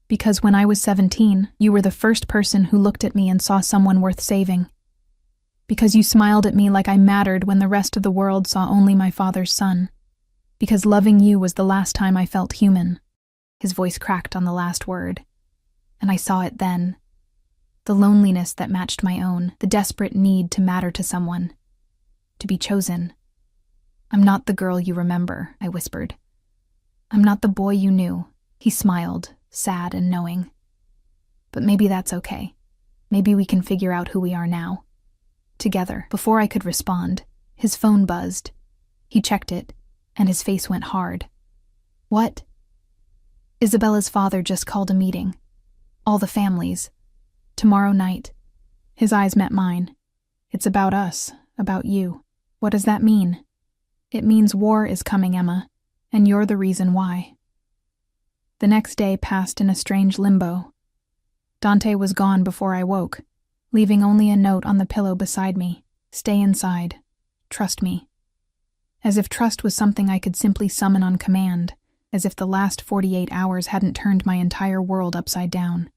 S1: "Because when I was 17, you were the first person who looked at me and saw someone worth saving. Because you smiled at me like I mattered when the rest of the world saw only my father's son. Because loving you was the last time I felt human." His voice cracked on the last word, and I saw it then. The loneliness that matched my own, the desperate need to matter to someone, to be chosen. "I'm not the girl you remember," I whispered. "I'm not the boy you knew. He smiled, sad and knowing. But maybe that's okay. Maybe we can figure out who we are now. Together. Before I could respond, his phone buzzed. He checked it, and his face went hard. What? Isabella's father just called a meeting. All the families. Tomorrow night. His eyes met mine. It's about us, about you. What does that mean? It means war is coming, Emma, and you're the reason why. The next day passed in a strange limbo. Dante was gone before I woke, leaving only a note on the pillow beside me. Stay inside. Trust me. As if trust was something I could simply summon on command, as if the last 48 hours hadn't turned my entire world upside down.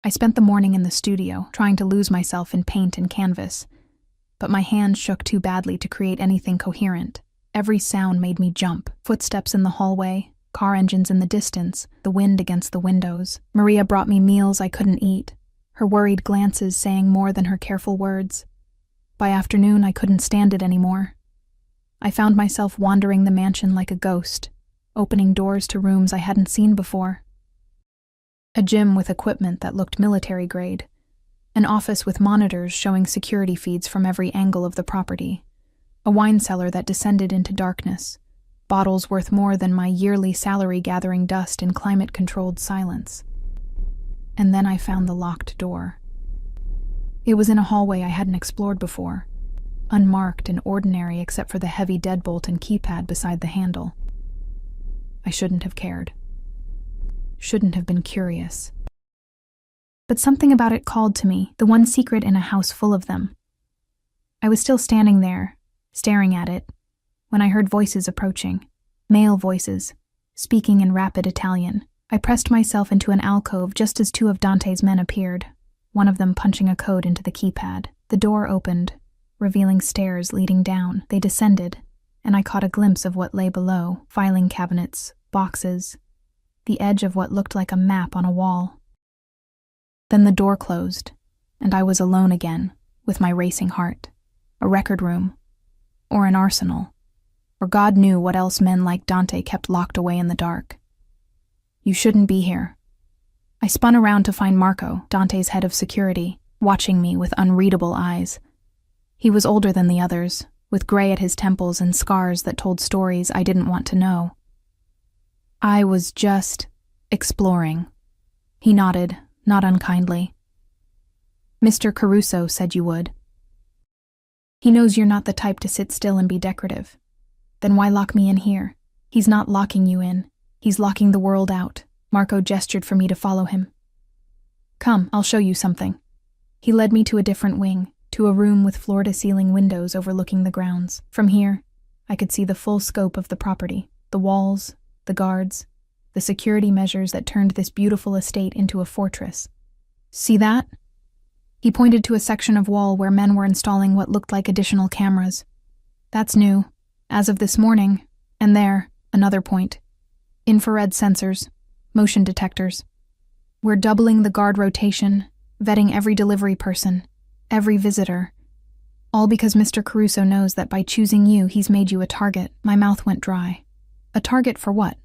S1: I spent the morning in the studio, trying to lose myself in paint and canvas, but my hands shook too badly to create anything coherent. Every sound made me jump. Footsteps in the hallway, car engines in the distance, the wind against the windows. Maria brought me meals I couldn't eat, her worried glances saying more than her careful words. By afternoon, I couldn't stand it anymore. I found myself wandering the mansion like a ghost, opening doors to rooms I hadn't seen before. A gym with equipment that looked military grade, an office with monitors showing security feeds from every angle of the property, a wine cellar that descended into darkness, bottles worth more than my yearly salary gathering dust in climate-controlled silence. And then I found the locked door. It was in a hallway I hadn't explored before, unmarked and ordinary except for the heavy deadbolt and keypad beside the handle. I shouldn't have cared. Shouldn't have been curious. But something about it called to me, the one secret in a house full of them. I was still standing there, staring at it, when I heard voices approaching, male voices, speaking in rapid Italian. I pressed myself into an alcove just as two of Dante's men appeared, one of them punching a code into the keypad. The door opened, revealing stairs leading down. They descended, and I caught a glimpse of what lay below, filing cabinets, boxes, the edge of what looked like a map on a wall. Then the door closed, and I was alone again, with my racing heart. A record room, or an arsenal, or God knew what else men like Dante kept locked away in the dark. You shouldn't be here. I spun around to find Marco, Dante's head of security, watching me with unreadable eyes. He was older than the others, with gray at his temples and scars that told stories I didn't want to know. I was just exploring. He nodded, not unkindly. Mr. Caruso said you would. He knows you're not the type to sit still and be decorative. Then why lock me in here? He's not locking you in. He's locking the world out. Marco gestured for me to follow him. Come, I'll show you something. He led me to a different wing, to a room with floor-to-ceiling windows overlooking the grounds. From here, I could see the full scope of the property, the walls, the guards, the security measures that turned this beautiful estate into a fortress. See that? He pointed to a section of wall where men were installing what looked like additional cameras. That's new, as of this morning, and there, another point. Infrared sensors, motion detectors. We're doubling the guard rotation, vetting every delivery person, every visitor. All because Mr. Caruso knows that by choosing you, he's made you a target. My mouth went dry. A target for what?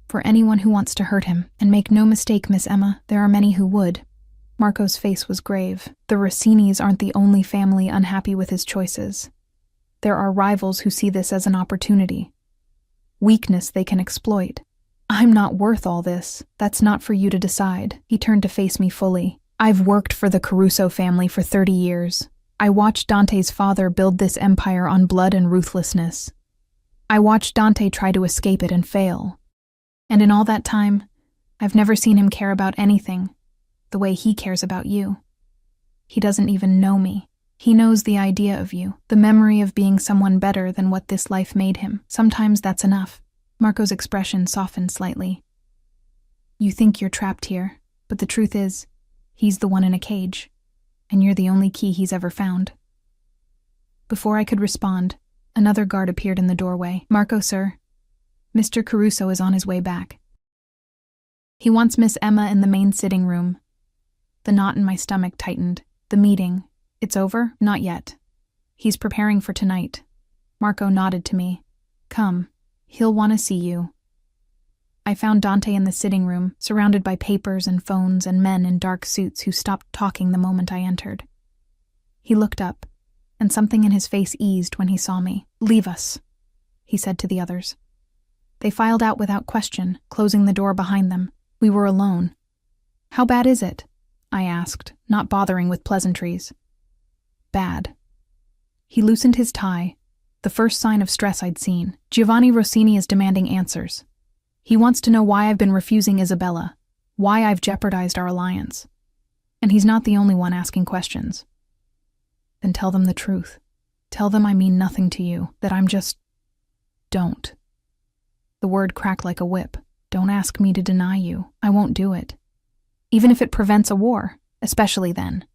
S1: For anyone who wants to hurt him. And make no mistake, Miss Emma, there are many who would. Marco's face was grave. The Rossinis aren't the only family unhappy with his choices. There are rivals who see this as an opportunity. Weakness they can exploit. I'm not worth all this. That's not for you to decide. He turned to face me fully. I've worked for the Caruso family for 30 years. I watched Dante's father build this empire on blood and ruthlessness. I watched Dante try to escape it and fail. And in all that time, I've never seen him care about anything the way he cares about you. He doesn't even know me. He knows the idea of you, the memory of being someone better than what this life made him. Sometimes that's enough. Marco's expression softened slightly. You think you're trapped here, but the truth is, he's the one in a cage, and you're the only key he's ever found. Before I could respond, another guard appeared in the doorway. Marco, sir. Mr. Caruso is on his way back. He wants Miss Emma in the main sitting room. The knot in my stomach tightened. The meeting. It's over? Not yet. He's preparing for tonight. Marco nodded to me. Come. He'll want to see you. I found Dante in the sitting room, surrounded by papers and phones and men in dark suits who stopped talking the moment I entered. He looked up, and something in his face eased when he saw me. "Leave us," he said to the others. They filed out without question, closing the door behind them. We were alone. "How bad is it?" I asked, not bothering with pleasantries. "Bad." He loosened his tie, the first sign of stress I'd seen. "Giovanni Rossini is demanding answers. He wants to know why I've been refusing Isabella, why I've jeopardized our alliance. And he's not the only one asking questions." "Then tell them the truth. Tell them I mean nothing to you, that I'm just... Don't." The word cracked like a whip. "Don't ask me to deny you. I won't do it. Even if it prevents a war, especially then."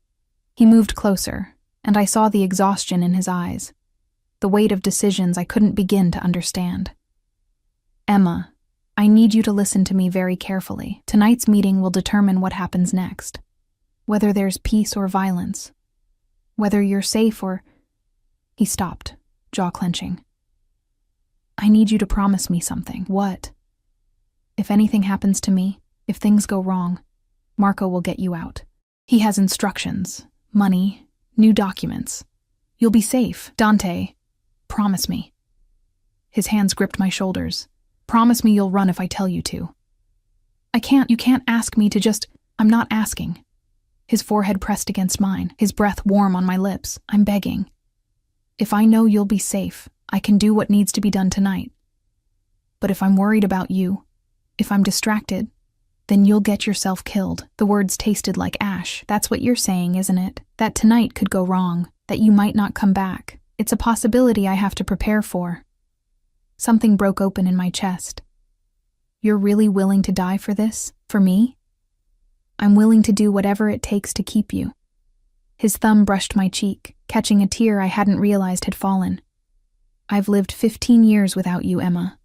S1: He moved closer, and I saw the exhaustion in his eyes, the weight of decisions I couldn't begin to understand. "Emma, I need you to listen to me very carefully. Tonight's meeting will determine what happens next. Whether there's peace or violence. Whether you're safe or..." He stopped, jaw clenching. "I need you to promise me something." "What?" "If anything happens to me, if things go wrong, Marco will get you out. He has instructions, money, new documents. You'll be safe. Dante, promise me." His hands gripped my shoulders. "Promise me you'll run if I tell you to." You can't ask me to just..." "I'm not asking." His forehead pressed against mine, his breath warm on my lips. "I'm begging. If I know you'll be safe, I can do what needs to be done tonight. But if I'm worried about you, if I'm distracted, then you'll get yourself killed." The words tasted like ash. "That's what you're saying, isn't it? That tonight could go wrong, that you might not come back. It's a possibility I have to prepare for." Something broke open in my chest. "You're really willing to die for this? For me?" "I'm willing to do whatever it takes to keep you." His thumb brushed my cheek, catching a tear I hadn't realized had fallen. "I've lived 15 years without you, Emma.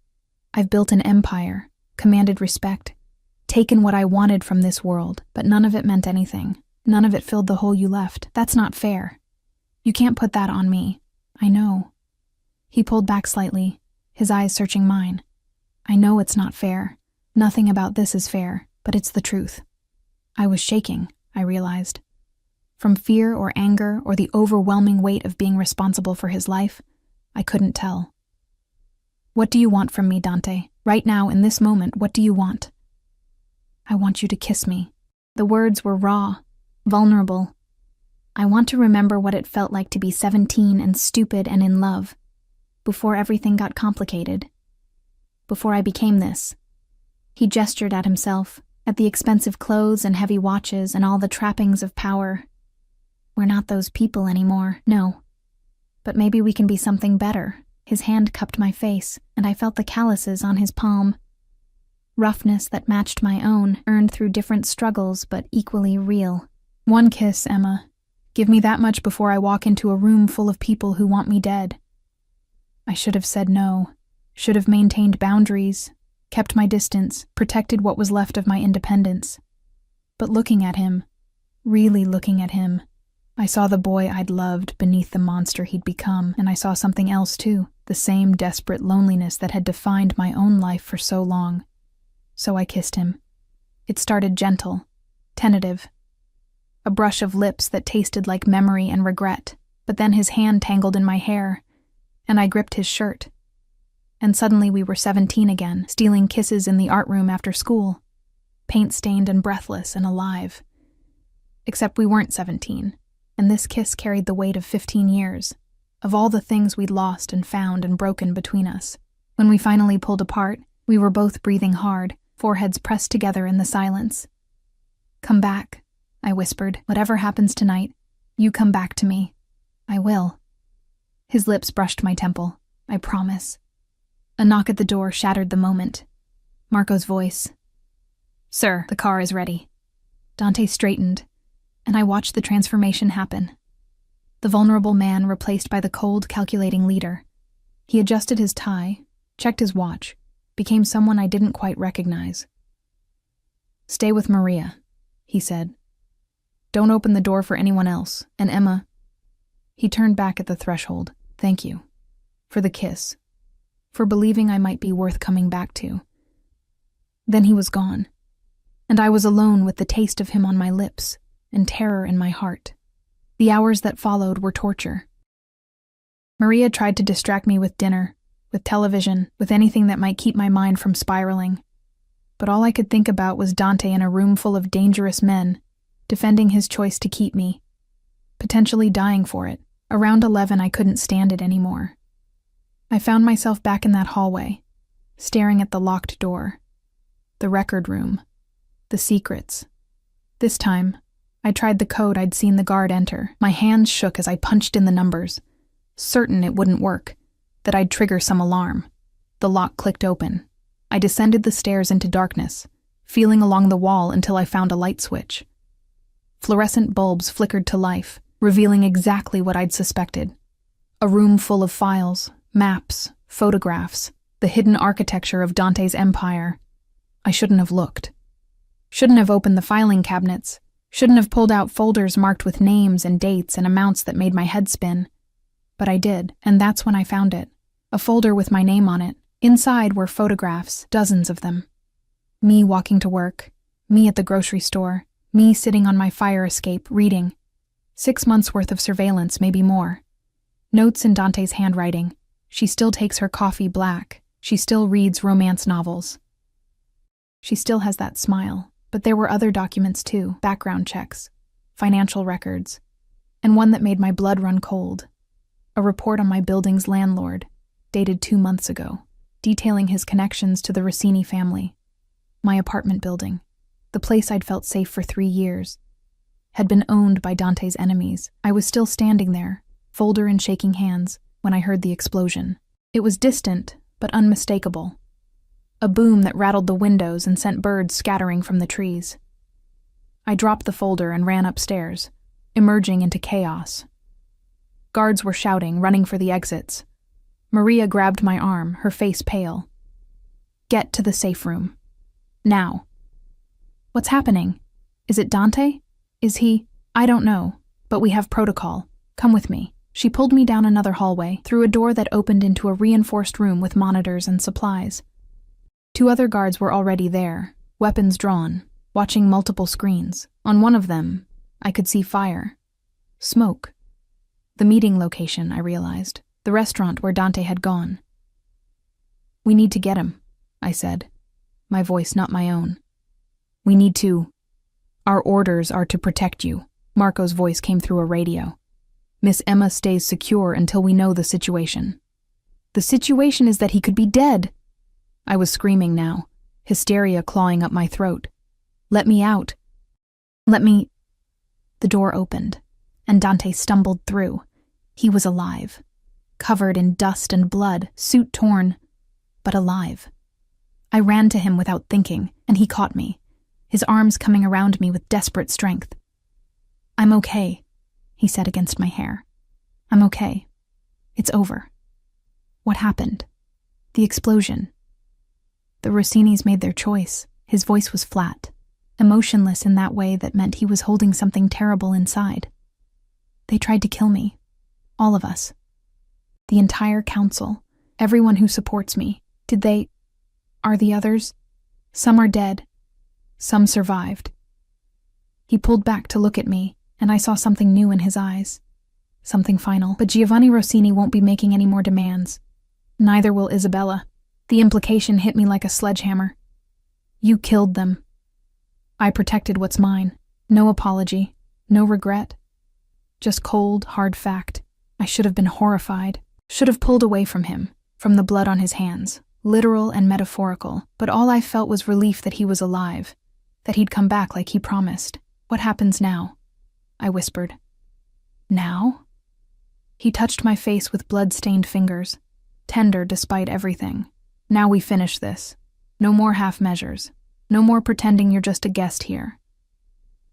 S1: I've built an empire, commanded respect, taken what I wanted from this world, but none of it meant anything. None of it filled the hole you left. That's not fair. You can't put that on me." "I know." He pulled back slightly, his eyes searching mine. "I know it's not fair. Nothing about this is fair, but it's the truth." I was shaking, I realized. From fear or anger or the overwhelming weight of being responsible for his life, I couldn't tell. "What do you want from me, Dante? Right now, in this moment, what do you want?" "I want you to kiss me." The words were raw, vulnerable. "I want to remember what it felt like to be 17 and stupid and in love, before everything got complicated. Before I became this." He gestured at himself, at the expensive clothes and heavy watches and all the trappings of power. "We're not those people anymore, no. But maybe we can be something better." His hand cupped my face, and I felt the calluses on his palm. Roughness that matched my own, earned through different struggles but equally real. "One kiss, Emma. Give me that much before I walk into a room full of people who want me dead." I should have said no, should have maintained boundaries, kept my distance, protected what was left of my independence. But looking at him, really looking at him, I saw the boy I'd loved beneath the monster he'd become, and I saw something else too, the same desperate loneliness that had defined my own life for so long. So I kissed him. It started gentle, tentative. A brush of lips that tasted like memory and regret, but then his hand tangled in my hair, and I gripped his shirt. And suddenly we were 17 again, stealing kisses in the art room after school, paint-stained and breathless and alive. Except we weren't 17, and this kiss carried the weight of 15 years, of all the things we'd lost and found and broken between us. When we finally pulled apart, we were both breathing hard, foreheads pressed together in the silence. "Come back," I whispered. "Whatever happens tonight, you come back to me." "I will." His lips brushed my temple. "I promise." A knock at the door shattered the moment. Marco's voice. "Sir, the car is ready." Dante straightened, and I watched the transformation happen. The vulnerable man replaced by the cold, calculating leader. He adjusted his tie, checked his watch, became someone I didn't quite recognize. "Stay with Maria," he said. "Don't open the door for anyone else, and Emma..." He turned back at the threshold. "Thank you. For the kiss. For believing I might be worth coming back to." Then he was gone, and I was alone with the taste of him on my lips and terror in my heart. The hours that followed were torture. Maria tried to distract me with dinner, with television, with anything that might keep my mind from spiraling. But all I could think about was Dante in a room full of dangerous men, defending his choice to keep me, potentially dying for it. Around 11, I couldn't stand it anymore. I found myself back in that hallway, staring at the locked door, the record room, the secrets. This time, I tried the code I'd seen the guard enter. My hands shook as I punched in the numbers, certain it wouldn't work, that I'd trigger some alarm. The lock clicked open. I descended the stairs into darkness, feeling along the wall until I found a light switch. Fluorescent bulbs flickered to life, revealing exactly what I'd suspected. A room full of files, maps, photographs, the hidden architecture of Dante's empire. I shouldn't have looked. Shouldn't have opened the filing cabinets. Shouldn't have pulled out folders marked with names and dates and amounts that made my head spin. But I did, and that's when I found it. A folder with my name on it. Inside were photographs, dozens of them. Me walking to work, me at the grocery store, me sitting on my fire escape, reading. 6 months' worth of surveillance, maybe more. Notes in Dante's handwriting. She still takes her coffee black. She still reads romance novels. She still has that smile. But there were other documents too, background checks, financial records, and one that made my blood run cold. A report on my building's landlord, dated 2 months ago, detailing his connections to the Rossini family. My apartment building, the place I'd felt safe for 3 years, had been owned by Dante's enemies. I was still standing there, folder in shaking hands, when I heard the explosion. It was distant, but unmistakable. A boom that rattled the windows and sent birds scattering from the trees. I dropped the folder and ran upstairs, emerging into chaos. Guards were shouting, running for the exits. Maria grabbed my arm, her face pale. "Get to the safe room. Now." "What's happening? Is it Dante? Is he?" "I don't know, but we have protocol. Come with me." She pulled me down another hallway, through a door that opened into a reinforced room with monitors and supplies. 2 other guards were already there, weapons drawn, watching multiple screens. On one of them, I could see fire. Smoke. The meeting location, I realized. The restaurant where Dante had gone. "We need to get him," I said, my voice not my own. "We need to. Our orders are to protect you." Marco's voice came through a radio. "Miss Emma stays secure until we know the situation." "The situation is that he could be dead." I was screaming now, hysteria clawing up my throat. "Let me out. Let me—" The door opened, and Dante stumbled through. He was alive, covered in dust and blood, suit torn, but alive. I ran to him without thinking, and he caught me, his arms coming around me with desperate strength. "I'm okay," he said against my hair. "I'm okay. It's over." "What happened?" "The explosion. The Rossinis made their choice." His voice was flat, emotionless in that way that meant he was holding something terrible inside. "They tried to kill me. All of us. The entire council. Everyone who supports me. Did they? Are the others? Some are dead. Some survived." He pulled back to look at me, and I saw something new in his eyes. Something final. "But Giovanni Rossini won't be making any more demands. Neither will Isabella." The implication hit me like a sledgehammer. "You killed them." I protected what's mine. No apology, no regret. Just cold, hard fact. I should have been horrified. Should have pulled away from him, from the blood on his hands, literal and metaphorical. But all I felt was relief that he was alive, that he'd come back like he promised. "What happens now?" I whispered. "Now?" He touched my face with blood-stained fingers, tender despite everything. "Now we finish this. No more half measures. No more pretending you're just a guest here."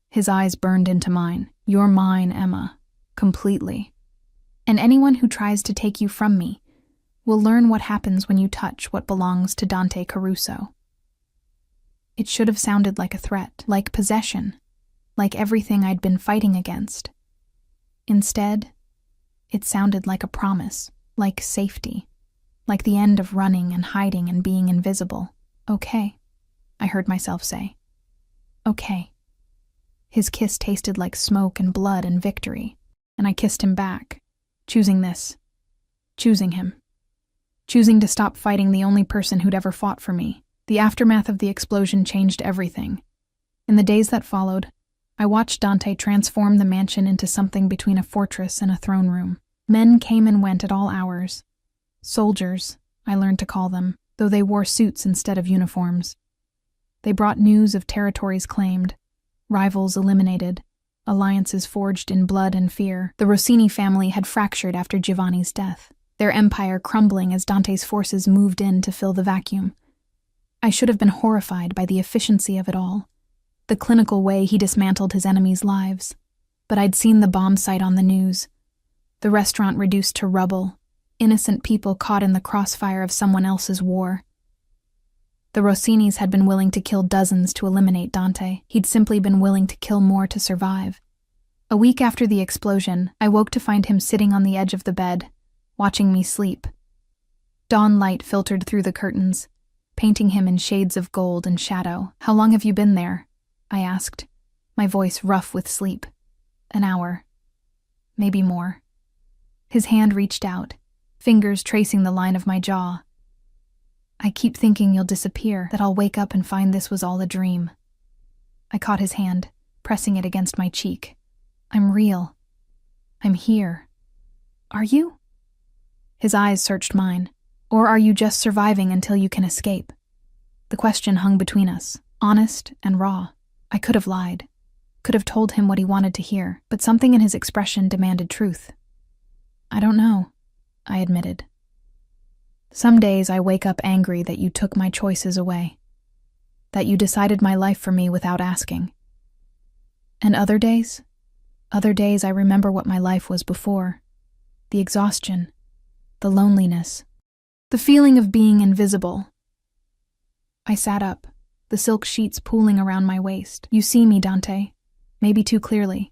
S1: His eyes burned into mine. "You're mine, Emma. Completely. And anyone who tries to take you from me will learn what happens when you touch what belongs to Dante Caruso." It should have sounded like a threat, like possession, like everything I'd been fighting against. Instead, it sounded like a promise, like safety. Like the end of running and hiding and being invisible. "Okay," I heard myself say. Okay. His kiss tasted like smoke and blood and victory, and I kissed him back, choosing this. Choosing him. Choosing to stop fighting the only person who'd ever fought for me. The aftermath of the explosion changed everything. In the days that followed, I watched Dante transform the mansion into something between a fortress and a throne room. Men came and went at all hours. Soldiers, I learned to call them, though they wore suits instead of uniforms. They brought news of territories claimed, rivals eliminated, alliances forged in blood and fear. The Rossini family had fractured after Giovanni's death, their empire crumbling as Dante's forces moved in to fill the vacuum. I should have been horrified by the efficiency of it all, the clinical way he dismantled his enemies' lives. But I'd seen the bomb site on the news, the restaurant reduced to rubble, innocent people caught in the crossfire of someone else's war. The Rossinis had been willing to kill dozens to eliminate Dante. He'd simply been willing to kill more to survive. A week after the explosion, I woke to find him sitting on the edge of the bed, watching me sleep. Dawn light filtered through the curtains, painting him in shades of gold and shadow. "How long have you been there?" I asked, my voice rough with sleep. "An hour. Maybe more." His hand reached out, fingers tracing the line of my jaw. "I keep thinking you'll disappear, that I'll wake up and find this was all a dream." I caught his hand, pressing it against my cheek. "I'm real. I'm here." "Are you?" His eyes searched mine. "Or are you just surviving until you can escape?" The question hung between us, honest and raw. I could have lied, could have told him what he wanted to hear, but something in his expression demanded truth. "I don't know," I admitted. "Some days I wake up angry that you took my choices away, that you decided my life for me without asking. And other days I remember what my life was before, the exhaustion, the loneliness, the feeling of being invisible." I sat up, the silk sheets pooling around my waist. "You see me, Dante. Maybe too clearly,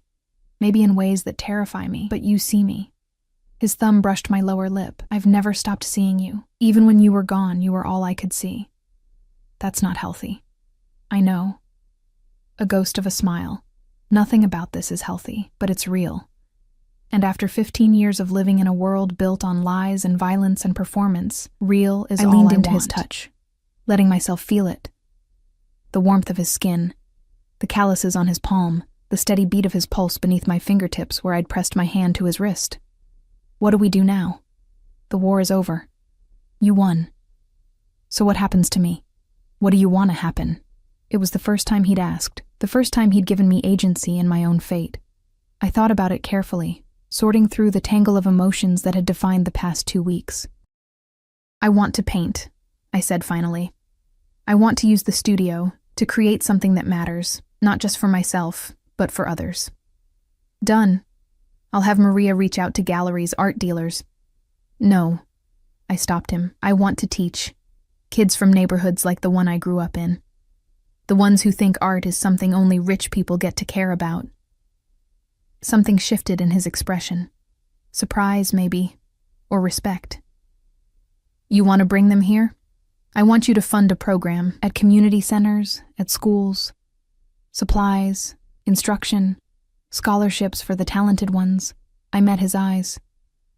S1: maybe in ways that terrify me, but you see me." His thumb brushed my lower lip. "I've never stopped seeing you. Even when you were gone, you were all I could see." "That's not healthy." "I know." A ghost of a smile. "Nothing about this is healthy, but it's real. And after 15 years of living in a world built on lies and violence and performance, real is all I want." I leaned into his touch, letting myself feel it. The warmth of his skin, the calluses on his palm, the steady beat of his pulse beneath my fingertips where I'd pressed my hand to his wrist. "What do we do now? The war is over. You won. So what happens to me? What do you want to happen?" It was the first time he'd asked, the first time he'd given me agency in my own fate. I thought about it carefully, sorting through the tangle of emotions that had defined the past 2 weeks. "I want to paint," I said finally. "I want to use the studio to create something that matters, not just for myself, but for others." "Done. I'll have Maria reach out to galleries, art dealers." "No," I stopped him. "I want to teach. Kids from neighborhoods like the one I grew up in. The ones who think art is something only rich people get to care about." Something shifted in his expression. Surprise, maybe, or respect. "You want to bring them here? I want you to fund a program at community centers, at schools. Supplies, instruction, scholarships for the talented ones." I met his eyes.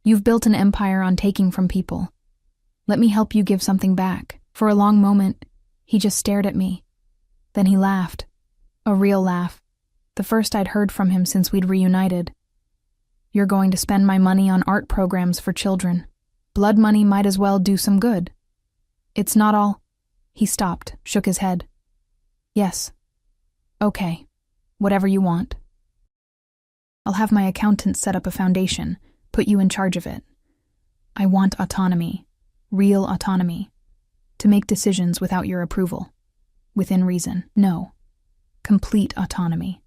S1: "You've built an empire on taking from people. Let me help you give something back." For a long moment, he just stared at me. Then he laughed. A real laugh. The first I'd heard from him since we'd reunited. "You're going to spend my money on art programs for children. Blood money might as well do some good. It's not all—" He stopped, shook his head. "Yes. Okay. Whatever you want. I'll have my accountant set up a foundation, put you in charge of it. I want autonomy, real autonomy, to make decisions without your approval. Within reason. No. Complete autonomy.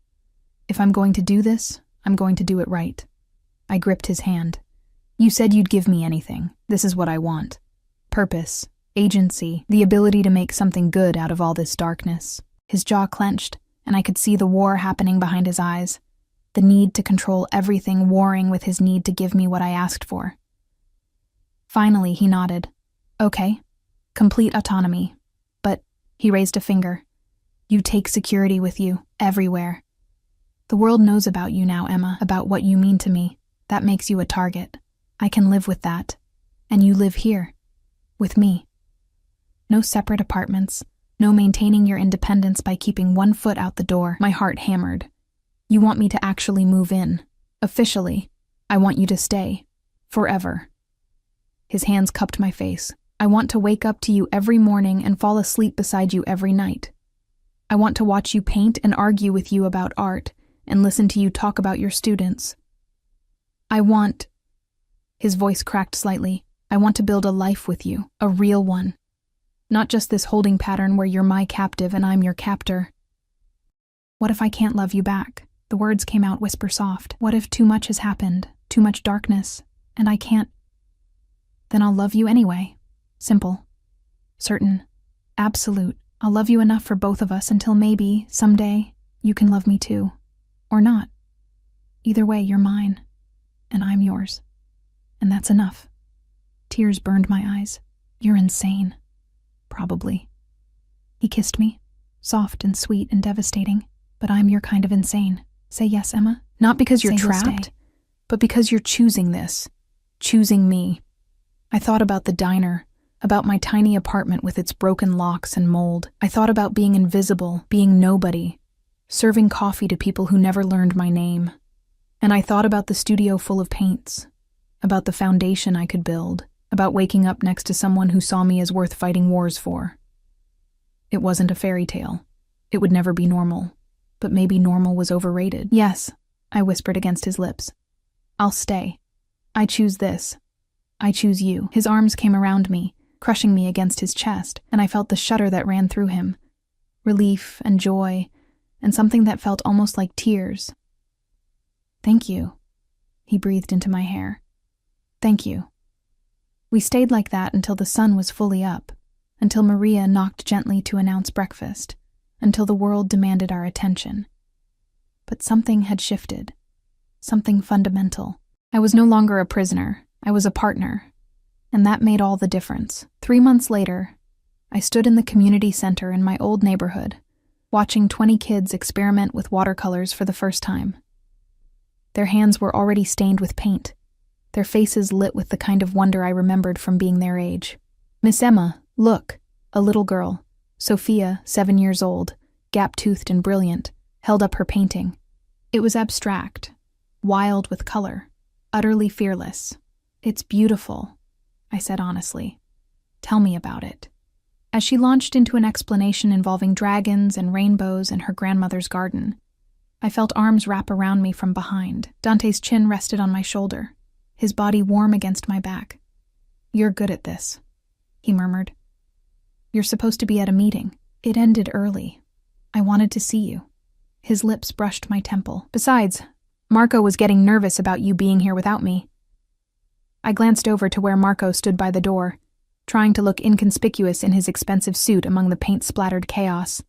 S1: If I'm going to do this, I'm going to do it right." I gripped his hand. "You said you'd give me anything. This is what I want. Purpose, agency, the ability to make something good out of all this darkness." His jaw clenched, and I could see the war happening behind his eyes. The need to control everything warring with his need to give me what I asked for. Finally, he nodded. "Okay. Complete autonomy. But," he raised a finger, You take security with you, everywhere. The world knows about you now, Emma, about what you mean to me. That makes you a target. I can live with that. And you live here. With me. No separate apartments. No maintaining your independence by keeping one foot out the door. My heart hammered. You want me to actually move in. Officially. I want you to stay. Forever. His hands cupped my face. I want to wake up to you every morning and fall asleep beside you every night. I want to watch you paint and argue with you about art and listen to you talk about your students. I want... His voice cracked slightly. I want to build a life with you, a real one. Not just this holding pattern where you're my captive and I'm your captor. What if I can't love you back? The words came out whisper soft. What if too much has happened, too much darkness, and I can't? Then I'll love you anyway. Simple. Certain. Absolute. I'll love you enough for both of us until maybe, someday, you can love me too. Or not. Either way, you're mine. And I'm yours. And that's enough. Tears burned my eyes. You're insane. Probably. He kissed me, soft and sweet and devastating, but I'm your kind of insane. Say yes, Emma? Not because you're trapped, but because you're choosing this. Choosing me. I thought about the diner, about my tiny apartment with its broken locks and mold. I thought about being invisible, being nobody, serving coffee to people who never learned my name. And I thought about the studio full of paints, about the foundation I could build, about waking up next to someone who saw me as worth fighting wars for. It wasn't a fairy tale. It would never be normal. But maybe normal was overrated. Yes, I whispered against his lips. I'll stay. I choose this. I choose you. His arms came around me, crushing me against his chest, and I felt the shudder that ran through him. Relief and joy, and something that felt almost like tears. Thank you. He breathed into my hair. Thank you. We stayed like that until the sun was fully up, until Maria knocked gently to announce breakfast, until the world demanded our attention. But something had shifted. Something fundamental. I was no longer a prisoner. I was a partner. And that made all the difference. 3 months later, I stood in the community center in my old neighborhood, watching 20 kids experiment with watercolors for the first time. Their hands were already stained with paint, their faces lit with the kind of wonder I remembered from being their age. Miss Emma, look, a little girl, Sophia, 7 years old, gap-toothed and brilliant, held up her painting. It was abstract, wild with color, utterly fearless. It's beautiful, I said honestly. Tell me about it. As she launched into an explanation involving dragons and rainbows in her grandmother's garden, I felt arms wrap around me from behind. Dante's chin rested on my shoulder, his body warm against my back. You're good at this, he murmured. You're supposed to be at a meeting. It ended early. I wanted to see you. His lips brushed my temple. Besides, Marco was getting nervous about you being here without me. I glanced over to where Marco stood by the door, trying to look inconspicuous in his expensive suit among the paint-splattered chaos.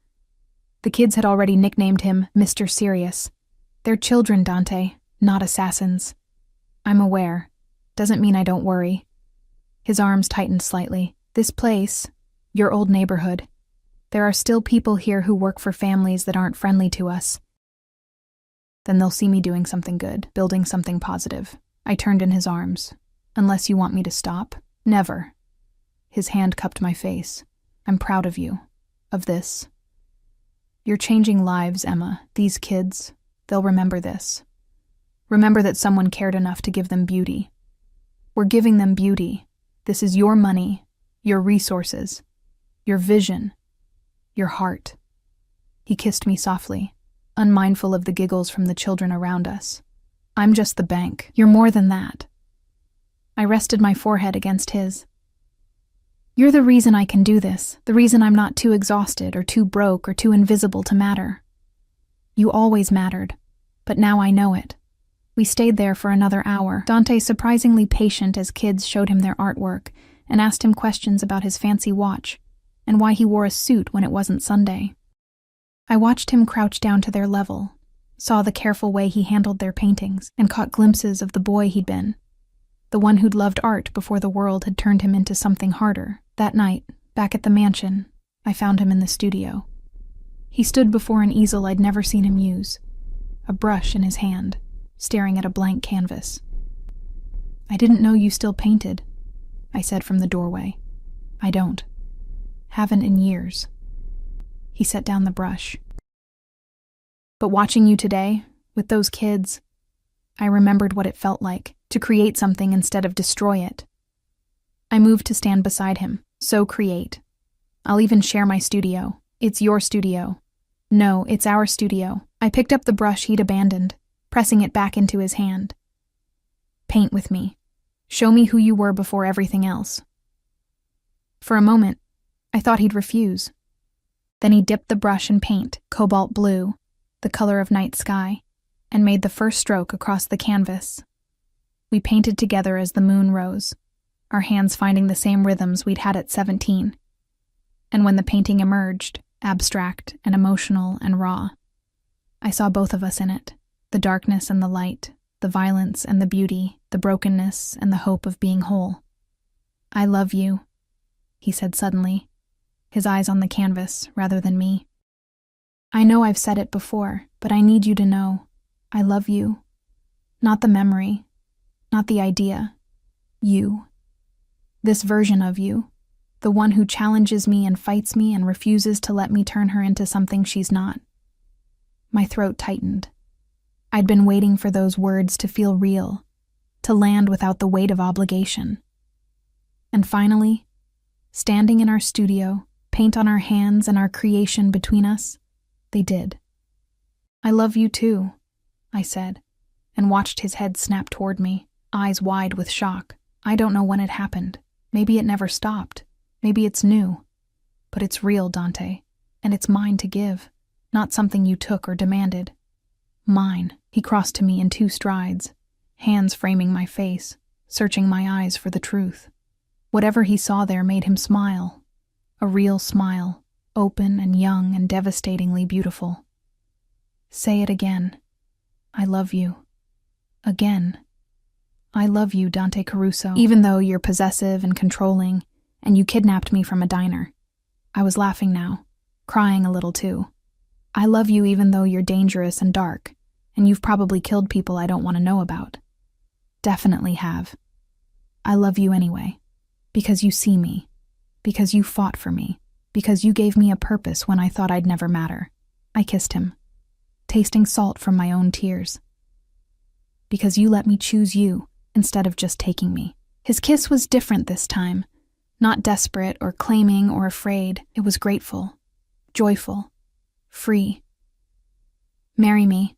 S1: The kids had already nicknamed him Mr. Serious. They're children, Dante, not assassins. I'm aware. Doesn't mean I don't worry. His arms tightened slightly. This place, your old neighborhood, there are still people here who work for families that aren't friendly to us. Then they'll see me doing something good, building something positive. I turned in his arms. Unless you want me to stop? Never. His hand cupped my face. I'm proud of you. Of this. You're changing lives, Emma. These kids, they'll remember this. Remember that someone cared enough to give them beauty. We're giving them beauty. This is your money, your resources, your vision, your heart. He kissed me softly, unmindful of the giggles from the children around us. I'm just the bank. You're more than that. I rested my forehead against his. You're the reason I can do this, the reason I'm not too exhausted or too broke or too invisible to matter. You always mattered, but now I know it. We stayed there for another hour, Dante surprisingly patient as kids showed him their artwork and asked him questions about his fancy watch and why he wore a suit when it wasn't Sunday. I watched him crouch down to their level, saw the careful way he handled their paintings, and caught glimpses of the boy he'd been, the one who'd loved art before the world had turned him into something harder. That night, back at the mansion, I found him in the studio. He stood before an easel I'd never seen him use, a brush in his hand, staring at a blank canvas. "I didn't know you still painted," I said from the doorway. "I don't. Haven't in years." He set down the brush. "But watching you today, with those kids, I remembered what it felt like to create something instead of destroy it." I moved to stand beside him. "So create. I'll even share my studio. It's your studio." "No, it's our studio." I picked up the brush he'd abandoned, pressing it back into his hand. "Paint with me. Show me who you were before everything else." For a moment, I thought he'd refuse. Then he dipped the brush in paint, cobalt blue, the color of night sky, and made the first stroke across the canvas. We painted together as the moon rose, our hands finding the same rhythms we'd had at 17. And when the painting emerged, abstract and emotional and raw, I saw both of us in it, the darkness and the light, the violence and the beauty, the brokenness and the hope of being whole. "I love you," he said suddenly, his eyes on the canvas rather than me. "I know I've said it before, but I need you to know. I love you. Not the memory, not the idea. You. This version of you. The one who challenges me and fights me and refuses to let me turn her into something she's not." My throat tightened. I'd been waiting for those words to feel real, to land without the weight of obligation. And finally, standing in our studio, paint on our hands and our creation between us, they did. "I love you too," I said, and watched his head snap toward me, eyes wide with shock. I don't know when it happened. Maybe it never stopped. Maybe it's new. But it's real, Dante, and it's mine to give, not something you took or demanded. Mine. He crossed to me in 2 strides, hands framing my face, searching my eyes for the truth. Whatever he saw there made him smile. A real smile, open and young and devastatingly beautiful. "Say it again. I love you. Again. I love you, Dante Caruso, even though you're possessive and controlling, and you kidnapped me from a diner." I was laughing now, crying a little too. "I love you even though you're dangerous and dark, and you've probably killed people I don't want to know about. Definitely have. I love you anyway, because you see me, because you fought for me, because you gave me a purpose when I thought I'd never matter." I kissed him, tasting salt from my own tears. "Because you let me choose you instead of just taking me." His kiss was different this time, not desperate or claiming or afraid. It was grateful, joyful, free. "Marry me,"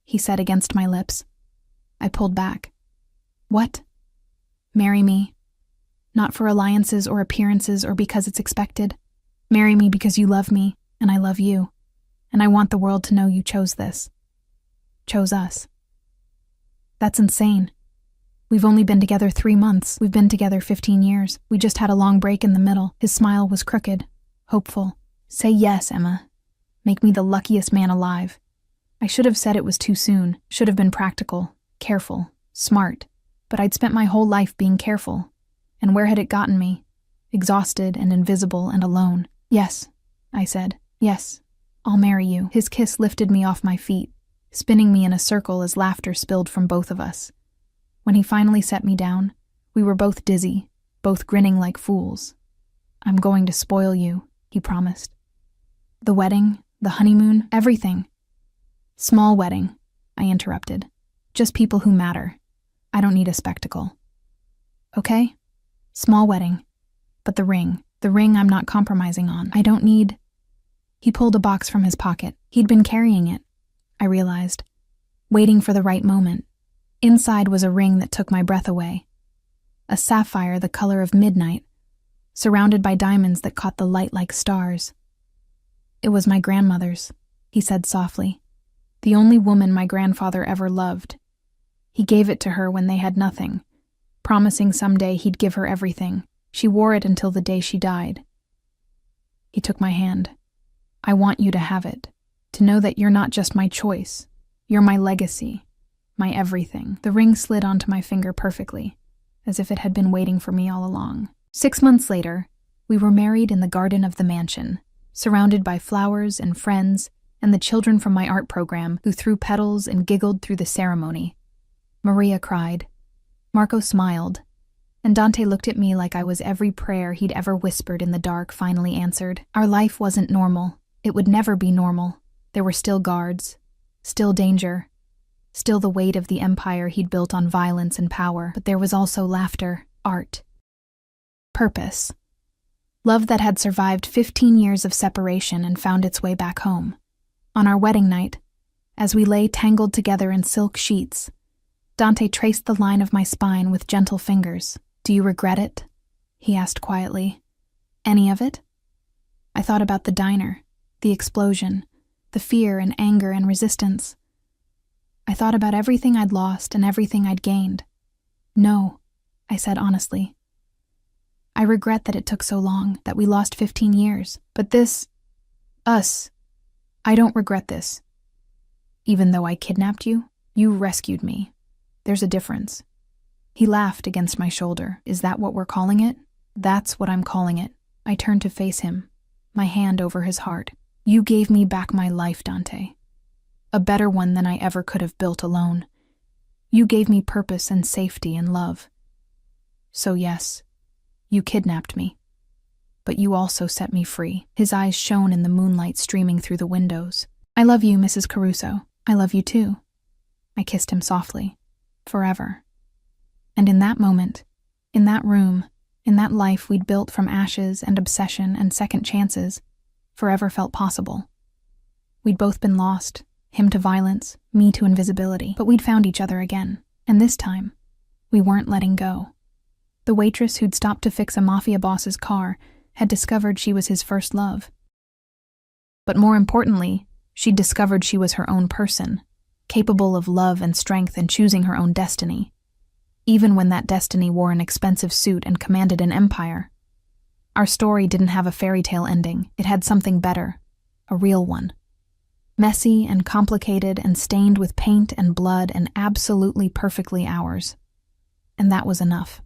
S1: he said against my lips. I pulled back. "What?" "Marry me. Not for alliances or appearances or because it's expected. Marry me because you love me, and I love you. And I want the world to know you chose this. Chose us." "That's insane. We've only been together 3 months. We've been together 15 years. We just had a long break in the middle." His smile was crooked, hopeful. "Say yes, Emma. Make me the luckiest man alive." I should have said it was too soon, should have been practical, careful, smart, but I'd spent my whole life being careful. And where had it gotten me? Exhausted and invisible and alone. "Yes," I said. "Yes, I'll marry you." His kiss lifted me off my feet, spinning me in a circle as laughter spilled from both of us. When he finally set me down, we were both dizzy, both grinning like fools. "I'm going to spoil you," he promised. "The wedding, the honeymoon, everything." "Small wedding," I interrupted. "Just people who matter. I don't need a spectacle." "Okay, small wedding. But the ring I'm not compromising on. I don't need—" He pulled a box from his pocket. He'd been carrying it, I realized, waiting for the right moment. Inside was a ring that took my breath away. A sapphire the color of midnight, surrounded by diamonds that caught the light like stars. "It was my grandmother's," he said softly. "The only woman my grandfather ever loved. He gave it to her when they had nothing, promising someday he'd give her everything. She wore it until the day she died." He took my hand. "I want you to have it, to know that you're not just my choice. You're my legacy, my everything." The ring slid onto my finger perfectly, as if it had been waiting for me all along. 6 months later, we were married in the garden of the mansion, surrounded by flowers and friends and the children from my art program who threw petals and giggled through the ceremony. Maria cried. Marco smiled, and Dante looked at me like I was every prayer he'd ever whispered in the dark finally answered. Our life wasn't normal. It would never be normal. There were still guards, still danger, still the weight of the empire he'd built on violence and power, but there was also laughter, art, purpose. Love that had survived 15 years of separation and found its way back home. On our wedding night, as we lay tangled together in silk sheets, Dante traced the line of my spine with gentle fingers. "Do you regret it?" he asked quietly. "Any of it?" I thought about the diner, the explosion, the fear and anger and resistance. I thought about everything I'd lost and everything I'd gained. "No," I said honestly. "I regret that it took so long, that we lost 15 years. But this, us, I don't regret this. Even though I kidnapped you, you rescued me. There's a difference." He laughed against my shoulder. "Is that what we're calling it?" "That's what I'm calling it." I turned to face him, my hand over his heart. "You gave me back my life, Dante. A better one than I ever could have built alone. You gave me purpose and safety and love. So yes, you kidnapped me. But you also set me free." His eyes shone in the moonlight streaming through the windows. "I love you, Mrs. Caruso. I love you too." I kissed him softly. Forever. And in that moment, in that room, in that life we'd built from ashes and obsession and second chances, forever felt possible. We'd both been lost, him to violence, me to invisibility, but we'd found each other again, and this time, we weren't letting go. The waitress who'd stopped to fix a Mafia boss's car had discovered she was his first love. But more importantly, she'd discovered she was her own person, capable of love and strength and choosing her own destiny, even when that destiny wore an expensive suit and commanded an empire. Our story didn't have a fairy tale ending. It had something better, a real one. Messy and complicated and stained with paint and blood and absolutely perfectly ours. And that was enough.